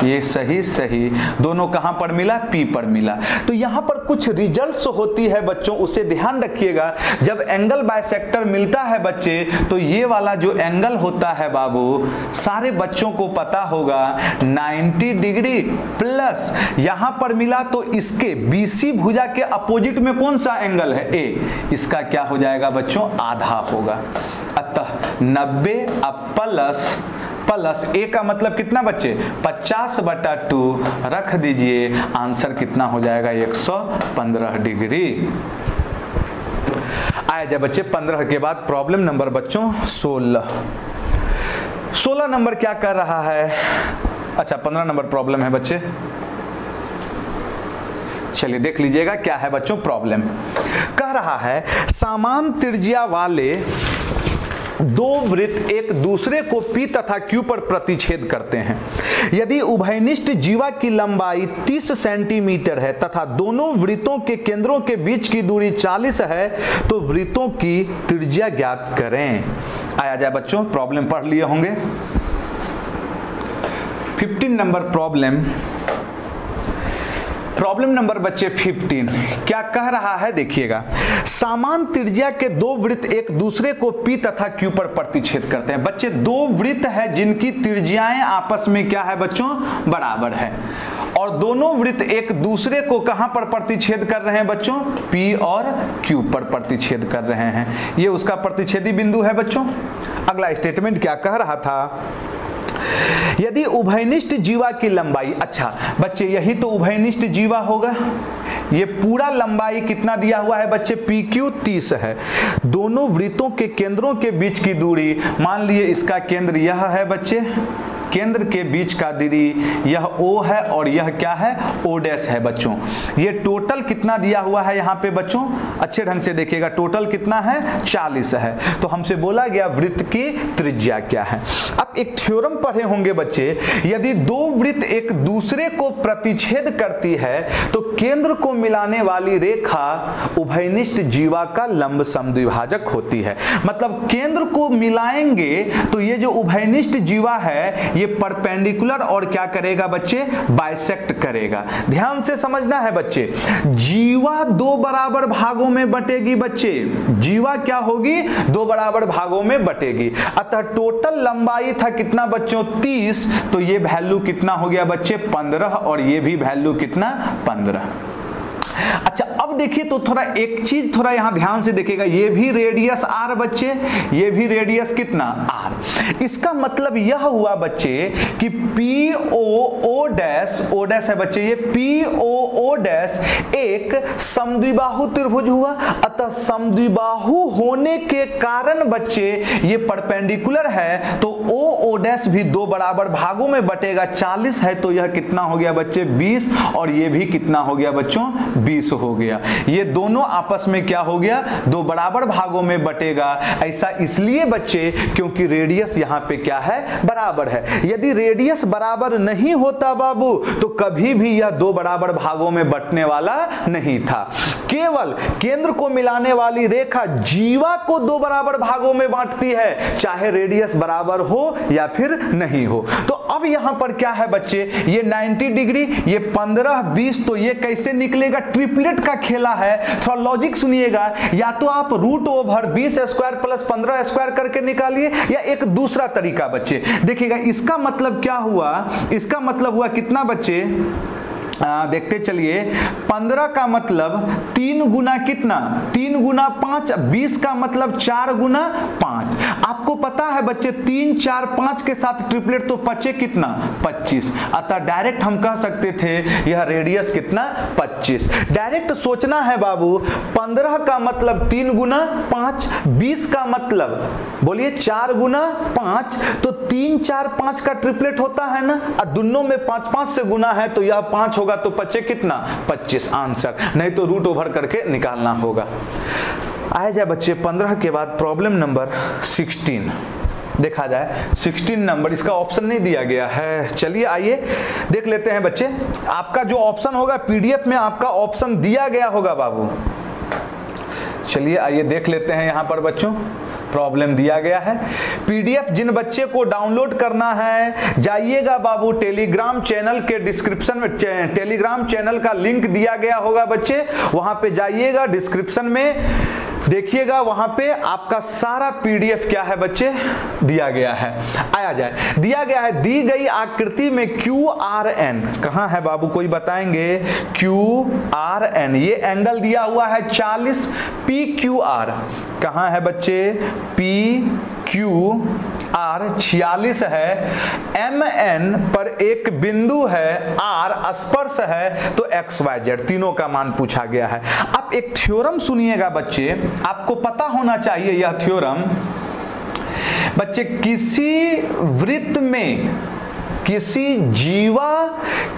ये सही दोनों कहां पर मिला? P पर मिला। तो यहां पर कुछ रिजल्ट्स होती है बच्चों, उसे ध्यान रखिएगा। जब एंगल बाइसेक्टर मिलता है बच्चे तो ये वाला जो एंगल होता है बाबू, सारे बच्चों को पता होगा 90 डिग्री प्लस यहां पर मिला तो इसके BC भुजा के अपोजिट में कौन सा एंगल है? A, इसका क्या हो जाएगा बच्चों? आधा होगा। अतः 90 अब प्लस A का मतलब कितना बच्चे? 50/2 रख दीजिए, आंसर कितना हो जाएगा? 115 डिग्री। आया जाए बच्चे 15 के बाद प्रॉब्लम नंबर बच्चों 16 नंबर क्या कर रहा है? अच्छा 15 नंबर प्रॉब्लम है बच्चे, चलिए देख लीजिएगा क्या है बच्चों प्रॉब्लम। कह रहा है समान त्रिज्या वाले दो वृत्त एक दूसरे को P तथा Q पर प्रतिच्छेद करते हैं। यदि उभयनिष्ठ जीवा की लंबाई 30 सेंटीमीटर है तथा दोनों वृत्तों के केंद्रों के बीच की दूरी 40 है तो वृत्तों की त्रिज्या ज्ञात करें। आया जाए बच्चों, प्रॉब्लम पढ़ लिए होंगे। 15 नंबर प्रॉब्लम नंबर बच्चे 15 क्या कह रहा है? देखिएगा, समान त्रिज्या के दो वृत्त एक दूसरे को P तथा Q पर प्रतिच्छेद करते हैं। बच्चे दो वृत्त है जिनकी त्रिज्याएं आपस में क्या है बच्चों? बराबर है, और दोनों वृत्त एक दूसरे को कहां पर प्रतिच्छेद कर रहे हैं बच्चों? P और Q पर प्रतिच्छेद कर रहे हैं। ये उसका प्रतिच्छेदी बिंदु है बच्चों। अगला स्टेटमेंट क्या कह रहा था? यदि उभयनिष्ठ जीवा की लंबाई, अच्छा बच्चे यही तो उभयनिष्ठ जीवा होगा। ये पूरा लंबाई कितना दिया हुआ है बच्चे? PQ 30 है। दोनों वृत्तों के केंद्रों के बीच की दूरी, मान लिए इसका केंद्र यह है बच्चे, केंद्र के बीच का दूरी यह O है और यह क्या है? O' है बच्चों। ये टोटल कितना दिया हुआ है यहाँ पे बच्चों? अच्छे ढंग से देखिएगा, टोटल कितना है? 40 है। तो हमसे बोला गया वृत्त की त्रिज्या क्या है। अब एक थ्योरम पढ़े होंगे बच्चे, यदि दो वृत्त एक दूसरे को प्रतिच्छेद करती है तो केंद्र को मिलाने वाली रेखा उभयनिष्ठ जीवा का लंब समद्विभाजक होती है। मतलब केंद्र को मिलाएंगे तो ये जो उभयनिष्ठ जीवा है ये परपेंडिकुलर और क्या करेगा बच्चे? बाइसेक्ट करेगा। ध्यान से समझना है बच्चे, जीवा दो बराबर भागों में बटेगी बच्चे। जीवा क्या होगी? दो बराबर भागों में बटेगी। अतः टोटल लंबाई था कितना बच्चों? 30। तो ये वैल्यू कितना हो गया बच्चे? 15, और ये भी वैल्यू कितना? 15। अच्छा अब देखिए तो थोड़ा एक चीज थोड़ा यहां ध्यान से देखिएगा, ये भी रेडियस R बच्चे, ये भी रेडियस कितना? R। इसका मतलब यह हुआ बच्चे कि POO' है बच्चे, ये POO' एक समद्विबाहु त्रिभुज हुआ। अतः समद्विबाहु होने के कारण बच्चे ये परपेंडिकुलर है तो OO' भी दो बराबर भागों में बटेगा। 40 है तो यह कितना हो गया बच्चे? 20, और ये भी कितना हो गया बच्चों? 20 हो गया। ये दोनों आपस में क्या हो गया? दो बराबर भागों में बटेगा। ऐसा इसलिए बच्चे क्योंकि रेडियस यहाँ पे क्या है? बराबर है। यदि रेडियस बराबर नहीं होता बाबू तो कभी भी यह दो बराबर भागों में बंटने वाला नहीं था। केवल केंद्र को मिलाने वाली रेखा जीवा को दो बराबर भागों में बांटती है, चाहे रेडियस बराबर हो या फिर नहीं हो। तो अब यहां पर क्या है बच्चे? ये 90 डिग्री, ये 15, 20, तो ये कैसे निकलेगा? ट्रिपलेट का खेला है। थोड़ा लॉजिक सुनिएगा, या तो आप √20² + 15² करके निकालिए, या एक दूसरा तरीका बच्चे देखिएगा। इसका मतलब क्या हुआ? इसका मतलब हुआ कितना बच्चे? देखते चलिए, 15 का मतलब 3 गुना कितना, 3 गुना 5, 20 का मतलब 4 गुना 5। आपको पता है बच्चे 3, 4, 5 के साथ ट्रिपलेट तो बचे कितना, 25। अतः डायरेक्ट हम कह सकते थे यह रेडियस कितना, 25। डायरेक्ट सोचना है बाबू, 15 का मतलब 3 गुना 5, 20 का मतलब बोलिए 4 गुना 5, तो 3, 4, 5 का ट्रिपलेट होता है ना, और दोनों में 5, 5 से गुना है तो यह 5 होगा, तो बचे कितना, 25 आंसर, नहीं तो रूट ओवर करके निकालना होगा। आया जाए बच्चे 15 के बाद प्रॉब्लम नंबर 16 देखा जाए। 16 नंबर, इसका ऑप्शन नहीं दिया गया है, चलिए आइए देख लेते हैं बच्चे। आपका जो ऑप्शन होगा पीडीएफ में आपका ऑप्शन दिया गया होगा बाबू। चलिए आइए देख लेते हैं, यहां पर बच्चों प्रॉब्लम दिया गया है। पीडीएफ जिन बच्चे को डाउनलोड करना है जाइएगा बाबू टेलीग्राम चैनल के डिस्क्रिप्शन में, टेलीग्राम चैनल का लिंक दिया गया होगा बच्चे, वहां पे जाइएगा, डिस्क्रिप्शन में देखिएगा, वहां पे आपका सारा पीडीएफ क्या है बच्चे दिया गया है। आया जाए, दिया गया है दी गई आकृति में QRN कहां है बाबू, कोई बताएंगे, QRN ये एंगल दिया हुआ है 40, PQR कहां है बच्चे, PQR 46 है, MN पर एक बिंदु है, R स्पर्श है, तो XYZ तीनों का मान पूछा गया है। अब एक थ्योरम सुनिएगा बच्चे, आपको पता होना चाहिए यह थ्योरम बच्चे, किसी वृत्त में किसी जीवा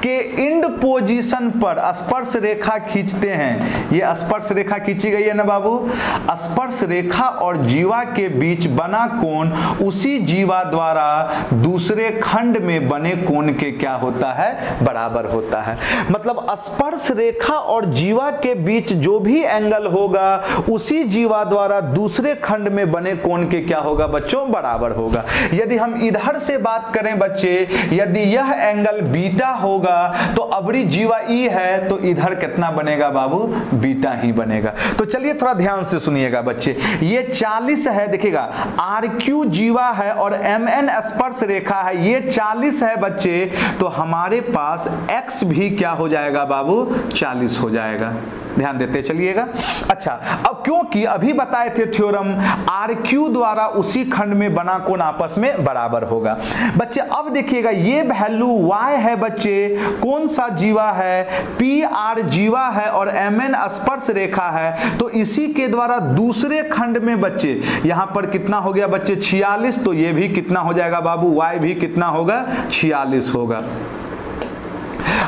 के इंड पोजीशन पर स्पर्श रेखा खींचते हैं, ये स्पर्श रेखा खींची गई है ना बाबू, स्पर्श रेखा और जीवा के बीच बना कोण उसी जीवा द्वारा दूसरे खंड में बने कोण के क्या होता है, बराबर होता है। मतलब स्पर्श रेखा और जीवा के बीच जो भी एंगल होगा उसी जीवा द्वारा दूसरे खंड में बने कोण के क्या होगा बच्चों, बराबर होगा। यदि हम इधर से बात करें बच्चे, यदि यह एंगल बीटा होगा तो अबरी जीवा ई है, तो इधर कितना बनेगा बाबू, बीटा ही बनेगा। तो चलिए थोड़ा ध्यान से सुनिएगा बच्चे, ये 40 है, देखिएगा RQ जीवा है और MN स्पर्श रेखा है, ये 40 है बच्चे, तो हमारे पास X भी क्या हो जाएगा बाबू, 40 हो जाएगा। ध्यान देते चलिएगा। अच्छा, अब क्योंकि अभी बताए थे थ्योरम RQ द्वारा उसी खंड में बना कोण आपस में बराबर होगा। बच्चे अब देखिएगा ये वैल्यू Y है बच्चे, कौन सा जीवा है, PR जीवा है और MN स्पर्श रेखा है, तो इसी के द्वारा दूसरे खंड में बच्चे यहां पर कितना हो गया बच्चे, 46, तो ये भी कितना हो जाएगा बाबू, Y भी कितना होगा, 46 होगा।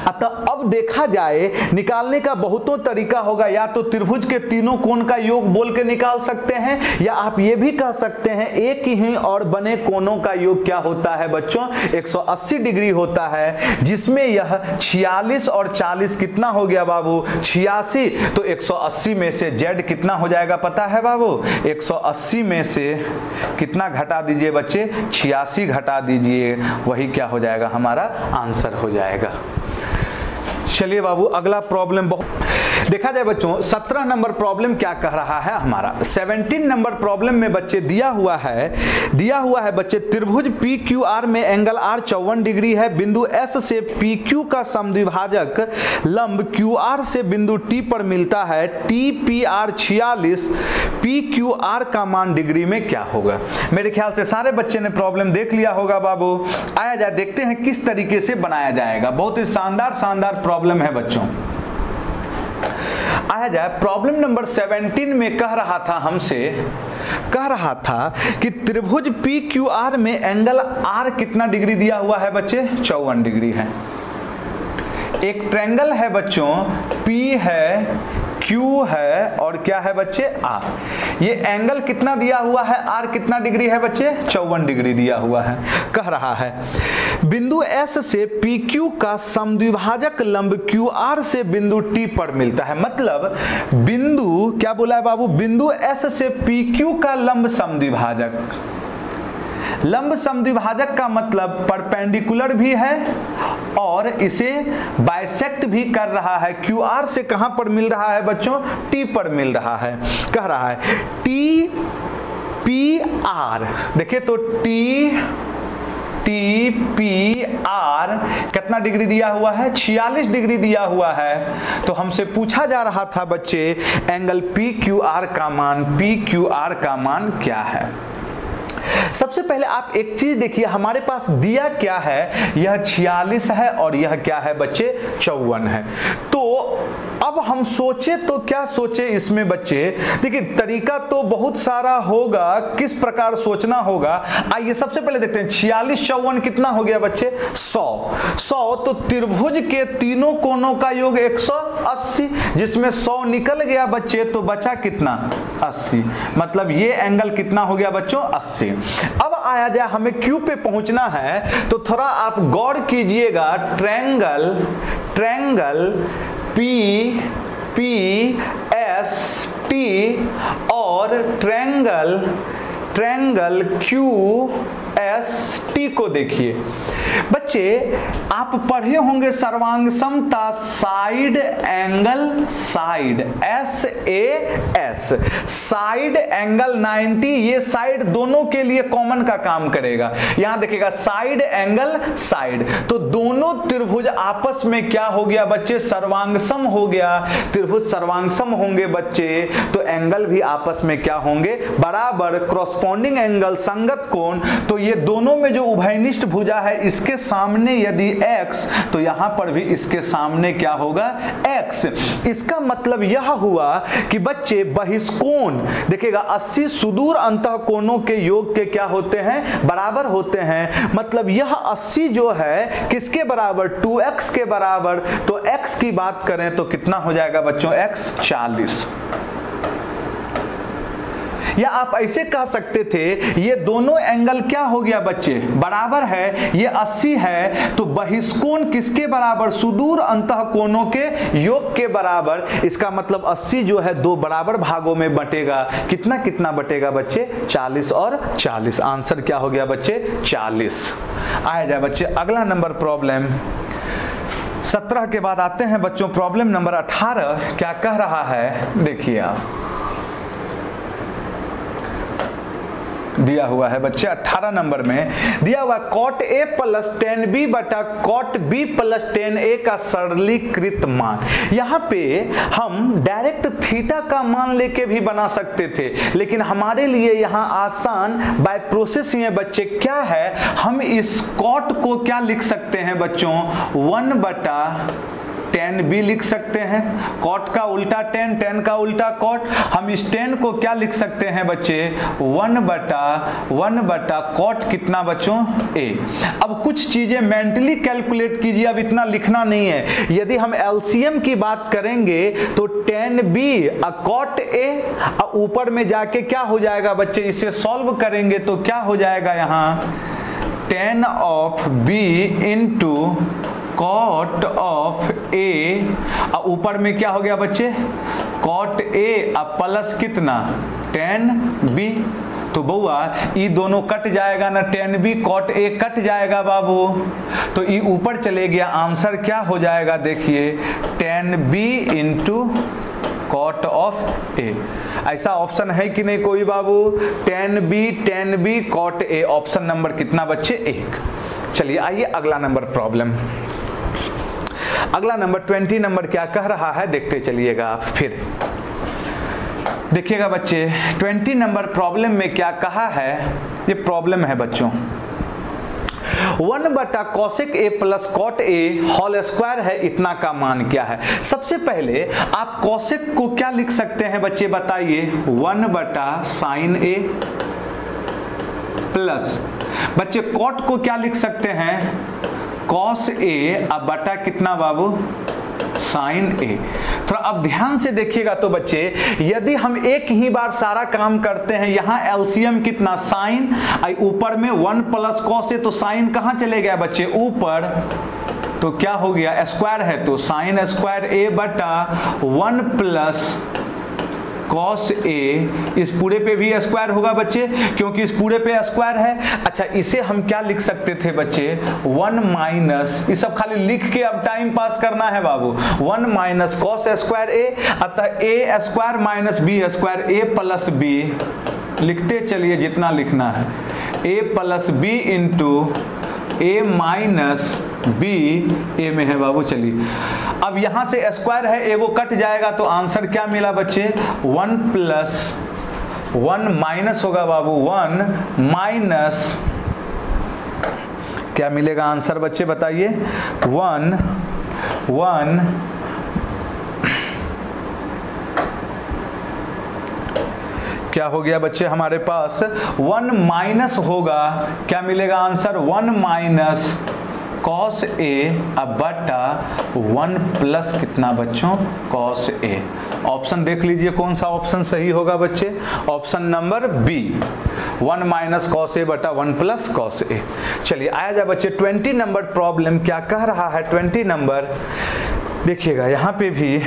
अतः अब देखा जाए निकालने का बहुतों तरीका होगा, या तो त्रिभुज के तीनों कोण का योग बोल के निकाल सकते हैं, या आप ये भी कह सकते हैं एक ही और बने कोणों का योग क्या होता है बच्चों, 180 डिग्री होता है, जिसमें यह 46 और 40 कितना हो गया बाबू, 86, तो 180 में से Z कितना हो जाएगा पता है बाबू, 180 में से कितना घटा दीजिए बच्चे, 86 घटा दीजिए, वही क्या हो जाएगा, हमारा आंसर हो जाएगा। चलिए बाबू अगला प्रॉब्लम देखा जाए बच्चों। 17 नंबर प्रॉब्लम क्या कह रहा है हमारा, 17 नंबर प्रॉब्लम में बच्चे दिया हुआ है बच्चे, त्रिभुज PQR में एंगल R 54 डिग्री है, बिंदु S से PQ का समद्विभाजक लंब QR से बिंदु T पर मिलता है, TPR 46, PQR का मान डिग्री में क्या होगा। मेरे ख्याल से सारे बच्चे ने प्रॉब्लम देख लिया होगा बाबू। आया जाए देखते हैं किस तरीके से बनाया जाएगा, बहुत ही शानदार प्रॉब्लम है बच्चों। आया जाए प्रॉब्लम नंबर 17 में कह रहा था कि त्रिभुज PQR में एंगल R कितना डिग्री दिया हुआ है बच्चे, 54 डिग्री है। एक ट्रायंगल है बच्चों, P है, Q है और क्या है बच्चे, R। ये एंगल कितना दिया हुआ है, R कितना डिग्री है बच्चे, 54 डिग्री दिया हुआ है। कह रहा है बिंदु S से PQ का समद्विभाजक लंब QR से बिंदु T पर मिलता है। मतलब बिंदु क्या बोला है बाबू, बिंदु S से PQ का लंब समद्विभाजक, लंब समद्विभाजक का मतलब परपेंडिकुलर भी है और इसे बाइसेक्ट भी कर रहा है। QR से कहां पर मिल रहा है बच्चों, T पर मिल रहा है। कह रहा है TPR, देखिए तो TPR टी पी आर कितना डिग्री दिया हुआ है? 46 डिग्री दिया हुआ है। तो हमसे पूछा जा रहा था बच्चे एंगल पी क्यू आर का मान क्या है। सबसे पहले आप एक चीज देखिए, हमारे पास दिया क्या है, यह 46 है और यह क्या है बच्चे? 54 है। तो अब हम सोचे तो क्या सोचे इसमें बच्चे? देखिए तरीका तो बहुत सारा होगा, किस प्रकार सोचना होगा। आइए सबसे पहले देखते हैं 46 54 कितना हो गया बच्चे? 100। तो त्रिभुज के तीनों कोनों का योग 180, जिसमें 100 निकल गया बच्चे तो बचा कितना? 80। मतलब ये एंगल कितना हो गया बच्चों? 80। अब आया जाए हमें क्यू पे पहुंचना है, तो थोड़ा आप गौर कीजिएगा। ट्रायंगल पी एस टी और ट्रायंगल क्यू एस टी को देखिए बच्चे, आप पढ़े होंगे सर्वांग समता, side angle, side SAS, side angle 90, ये साइड दोनों के लिए कॉमन का काम करेगा। यहां देखिएगा साइड एंगल साइड, तो दोनों त्रिभुज आपस में क्या हो गया बच्चे? सर्वांगसम हो गया। त्रिभुज सर्वांगसम होंगे बच्चे तो एंगल भी आपस में क्या होंगे? बराबर। क्रॉसपोंडिंग एंगल, संगत कोण, तो ये दोनों में जो उभयनिष्ठ भुजा है इसके सामने यदि x, तो यहां पर भी इसके सामने क्या होगा? x। इसका मतलब यह हुआ कि बच्चे बहिष्कोण देखिएगा 80 सुदूर अंतः कोणों के योग के क्या होते हैं? बराबर होते हैं। मतलब यह 80 जो है किसके बराबर? 2x के बराबर। तो x की बात करें तो कितना हो जाएगा बच्चों? x 40। या आप ऐसे कह सकते थे ये दोनों एंगल क्या हो गया बच्चे? बराबर है। ये 80 है तो बहिष्कोण किसके बराबर? सुदूर अंतः कोणों के योग के बराबर। इसका मतलब 80 जो है दो बराबर भागों में बटेगा। कितना कितना बटेगा बच्चे? 40 और 40। आंसर क्या हो गया बच्चे? 40। आया जाए बच्चे अगला नंबर प्रॉब्लम 17 के बाद आते हैं बच्चों प्रॉब्लम नंबर 18। क्या कह रहा है देखिए आप, दिया हुआ है बच्चे 18 नंबर में दिया हुआ cot A प्लस 10B बटा cot B प्लस 10A का सरलीकृत मान। यहाँ पे हम डायरेक्ट थीटा का मान लेके भी बना सकते थे, लेकिन हमारे लिए यहाँ आसान बाय प्रोसेस ये बच्चे क्या है, हम इस cot को क्या लिख सकते हैं बच्चों? 1 बटा 10B लिख सकते हैं। cot का उल्टा 10, 10 का उल्टा cot। हम इस 10 को क्या लिख सकते हैं बच्चे? 1 बटा cot कितना बच्चों? A। अब कुछ चीजें मेंटली कैलकुलेट कीजिए, अब इतना लिखना नहीं है। यदि हम LCM की बात करेंगे तो 10B cot A, ऊपर में जाके क्या हो जाएगा बच्चे? इसे सॉल्व करेंगे तो क्या हो जाएगा यहाँ? 10 of B into cot of A, ऊपर में क्या हो गया बच्चे? cot A अब प्लस कितना? 10B। तो बउआ ये दोनों कट जाएगा ना, 10B cot A कट जाएगा बाबू, तो ये ऊपर चले गया। आंसर क्या हो जाएगा देखिए? 10B into cot of A। ऐसा ऑप्शन है कि नहीं कोई बाबू? 10B cot A, option number कितना बच्चे? 1। चलिए आइए अगला नंबर प्रॉब्लम, अगला नंबर 20 नंबर क्या कह रहा है देखते चलिएगा आप। फिर देखिएगा बच्चे 20 नंबर प्रॉब्लम में क्या कहा है। ये प्रॉब्लम है बच्चों 1 बटा cosec A plus cot A whole square है, इतना का मान क्या है? सबसे पहले आप cosec को क्या लिख सकते हैं बच्चे बताइए? 1 बटा sin A प्लस बच्चे cot को क्या लिख सकते हैं? cos A अब बटा कितना बाबू? sin A। थोड़ा अब ध्यान से देखिएगा तो बच्चे यदि हम एक ही बार सारा काम करते हैं, यहाँ LCM कितना? sin, ऊपर में 1 प्लस cos A, तो sin कहाँ चले गया बच्चे? ऊपर, तो क्या हो गया? स्क्वायर है तो sin स्क्वायर A बटा 1 प्लस cos A, इस पूरे पे भी स्क्वायर होगा बच्चे क्योंकि इस पूरे पे स्क्वायर है। अच्छा इसे हम क्या लिख सकते थे बच्चे? 1 माइनस, ये सब खाली लिख के अब टाइम पास करना है बाबू। 1 माइनस cos स्क्वायर A, अतः A square minus B square, A plus B लिखते चलिए जितना लिखना है। A plus B into A minus B A में है बाबू। चलिए अब यहां से स्क्वायर है, एगो कट जाएगा तो आंसर क्या मिला बच्चे 1 प्लस 1 माइनस होगा बाबू 1 माइनस क्या मिलेगा आंसर बच्चे बताइए 1 क्या हो गया बच्चे हमारे पास 1 माइनस होगा, क्या मिलेगा आंसर 1 माइनस कॉस ए अब बटा 1 प्लस कितना बच्चों कॉस ए। ऑप्शन देख लीजिए कौन सा ऑप्शन सही होगा बच्चे, option number B 1 minus cos A बटा 1 प्लस कॉस ए। चलिए आया जाए बच्चे 20 नंबर प्रॉब्लम क्या कह रहा है। 20 नंबर देखिएगा यहां पे भी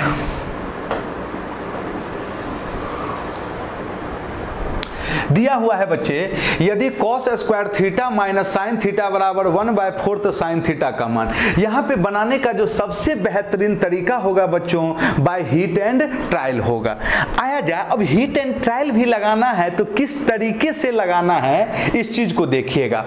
दिया हुआ है बच्चे, यदि cos square theta minus sine theta बराबर 1/4 साइन थीटा का मान। यहाँ पे बनाने का जो सबसे बेहतरीन तरीका होगा बच्चों बाय हीट एंड ट्रायल होगा। आया जाए अब हीट एंड ट्रायल भी लगाना है तो किस तरीके से लगाना है इस चीज को देखिएगा,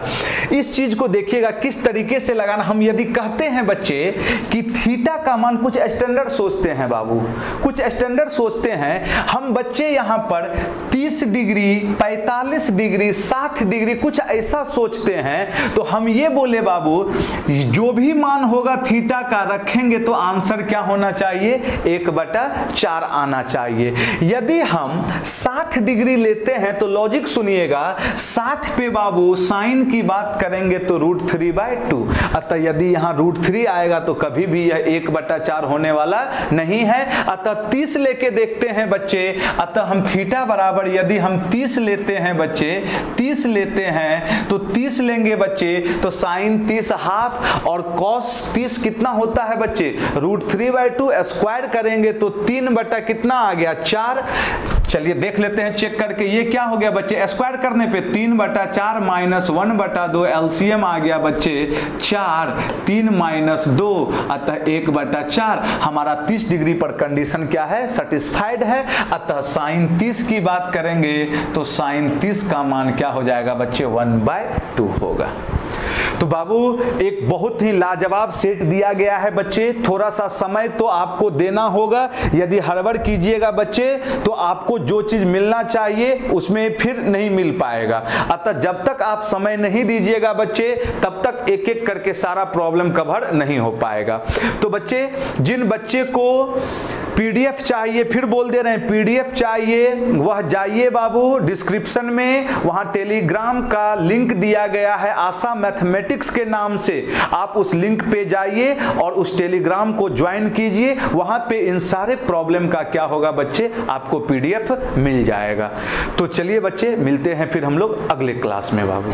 इस चीज को देखिएगा किस तरीके से लगाना। हम यदि कहते हैं बच्चे कि थीटा का मान कुछ स्टैंडर्ड सोचते हैं बाबू, कुछ स्टैंडर्ड सोचते हैं हम बच्चे यहाँ पर 30 डिग्री 45 डिग्री 60 डिग्री कुछ ऐसा सोचते हैं, तो हम ये बोले बाबू जो भी मान होगा थीटा का रखेंगे तो आंसर क्या होना चाहिए 1/4 आना चाहिए। यदि हम 60 डिग्री लेते हैं तो लॉजिक सुनिएगा 60 पे बाबू साइन की बात करेंगे तो √3/2, अतः यदि यहाँ √3 आएगा तो कभी भी यह 1/4 होने वाला नहीं है। अतः 30 लेके देखते हैं बच्चे, अतः हम थीटा बराबर यदि हम 30 लेते हैं बच्चे 30 लेते हैं तो 30 लेंगे बच्चे तो साइन 30 हाफ और कॉस 30 कितना होता है बच्चे √3/2 स्क्वायर करेंगे तो 3 बटा कितना आ गया 4। चलिए देख लेते हैं चेक करके ये क्या हो गया बच्चे, स्क्वायर करने पे 3/4 माइनस 1/2 एलसीएम आ गया बच्चे 4 3 माइनस 2 अतः 1/4। हमारा 30 डिग्री पर कंडीशन क्या है सेटिस्फाइड है, अतः साइन 30 की बात करेंगे तो साइन 30 का मान क्या हो जाएगा बच्चे 1/2 होगा। तो बाबू एक बहुत ही लाजवाब सेट दिया गया है बच्चे, थोड़ा सा समय तो आपको देना होगा, यदि हड़बड़ कीजिएगा बच्चे तो आपको जो चीज मिलना चाहिए उसमें फिर नहीं मिल पाएगा। अतः जब तक आप समय नहीं दीजिएगा बच्चे तब तक एक एक करके सारा प्रॉब्लम कवर नहीं हो पाएगा। तो बच्चे जिन बच्चे को पीडीएफ चाहिए, फिर बोल दे रहे हैं पीडीएफ चाहिए, वह जाइए बाबू डिस्क्रिप्शन में, वहां टेलीग्राम का लिंक दिया गया है आशा मैथमेटिक्स के नाम से, आप उस लिंक पे जाइए और उस टेलीग्राम को ज्वाइन कीजिए, वहां पे इन सारे प्रॉब्लम का क्या होगा बच्चे आपको पीडीएफ मिल जाएगा। तो चलिए बच्चे मिलते हैं फिर हम लोग अगले क्लास में बाबू।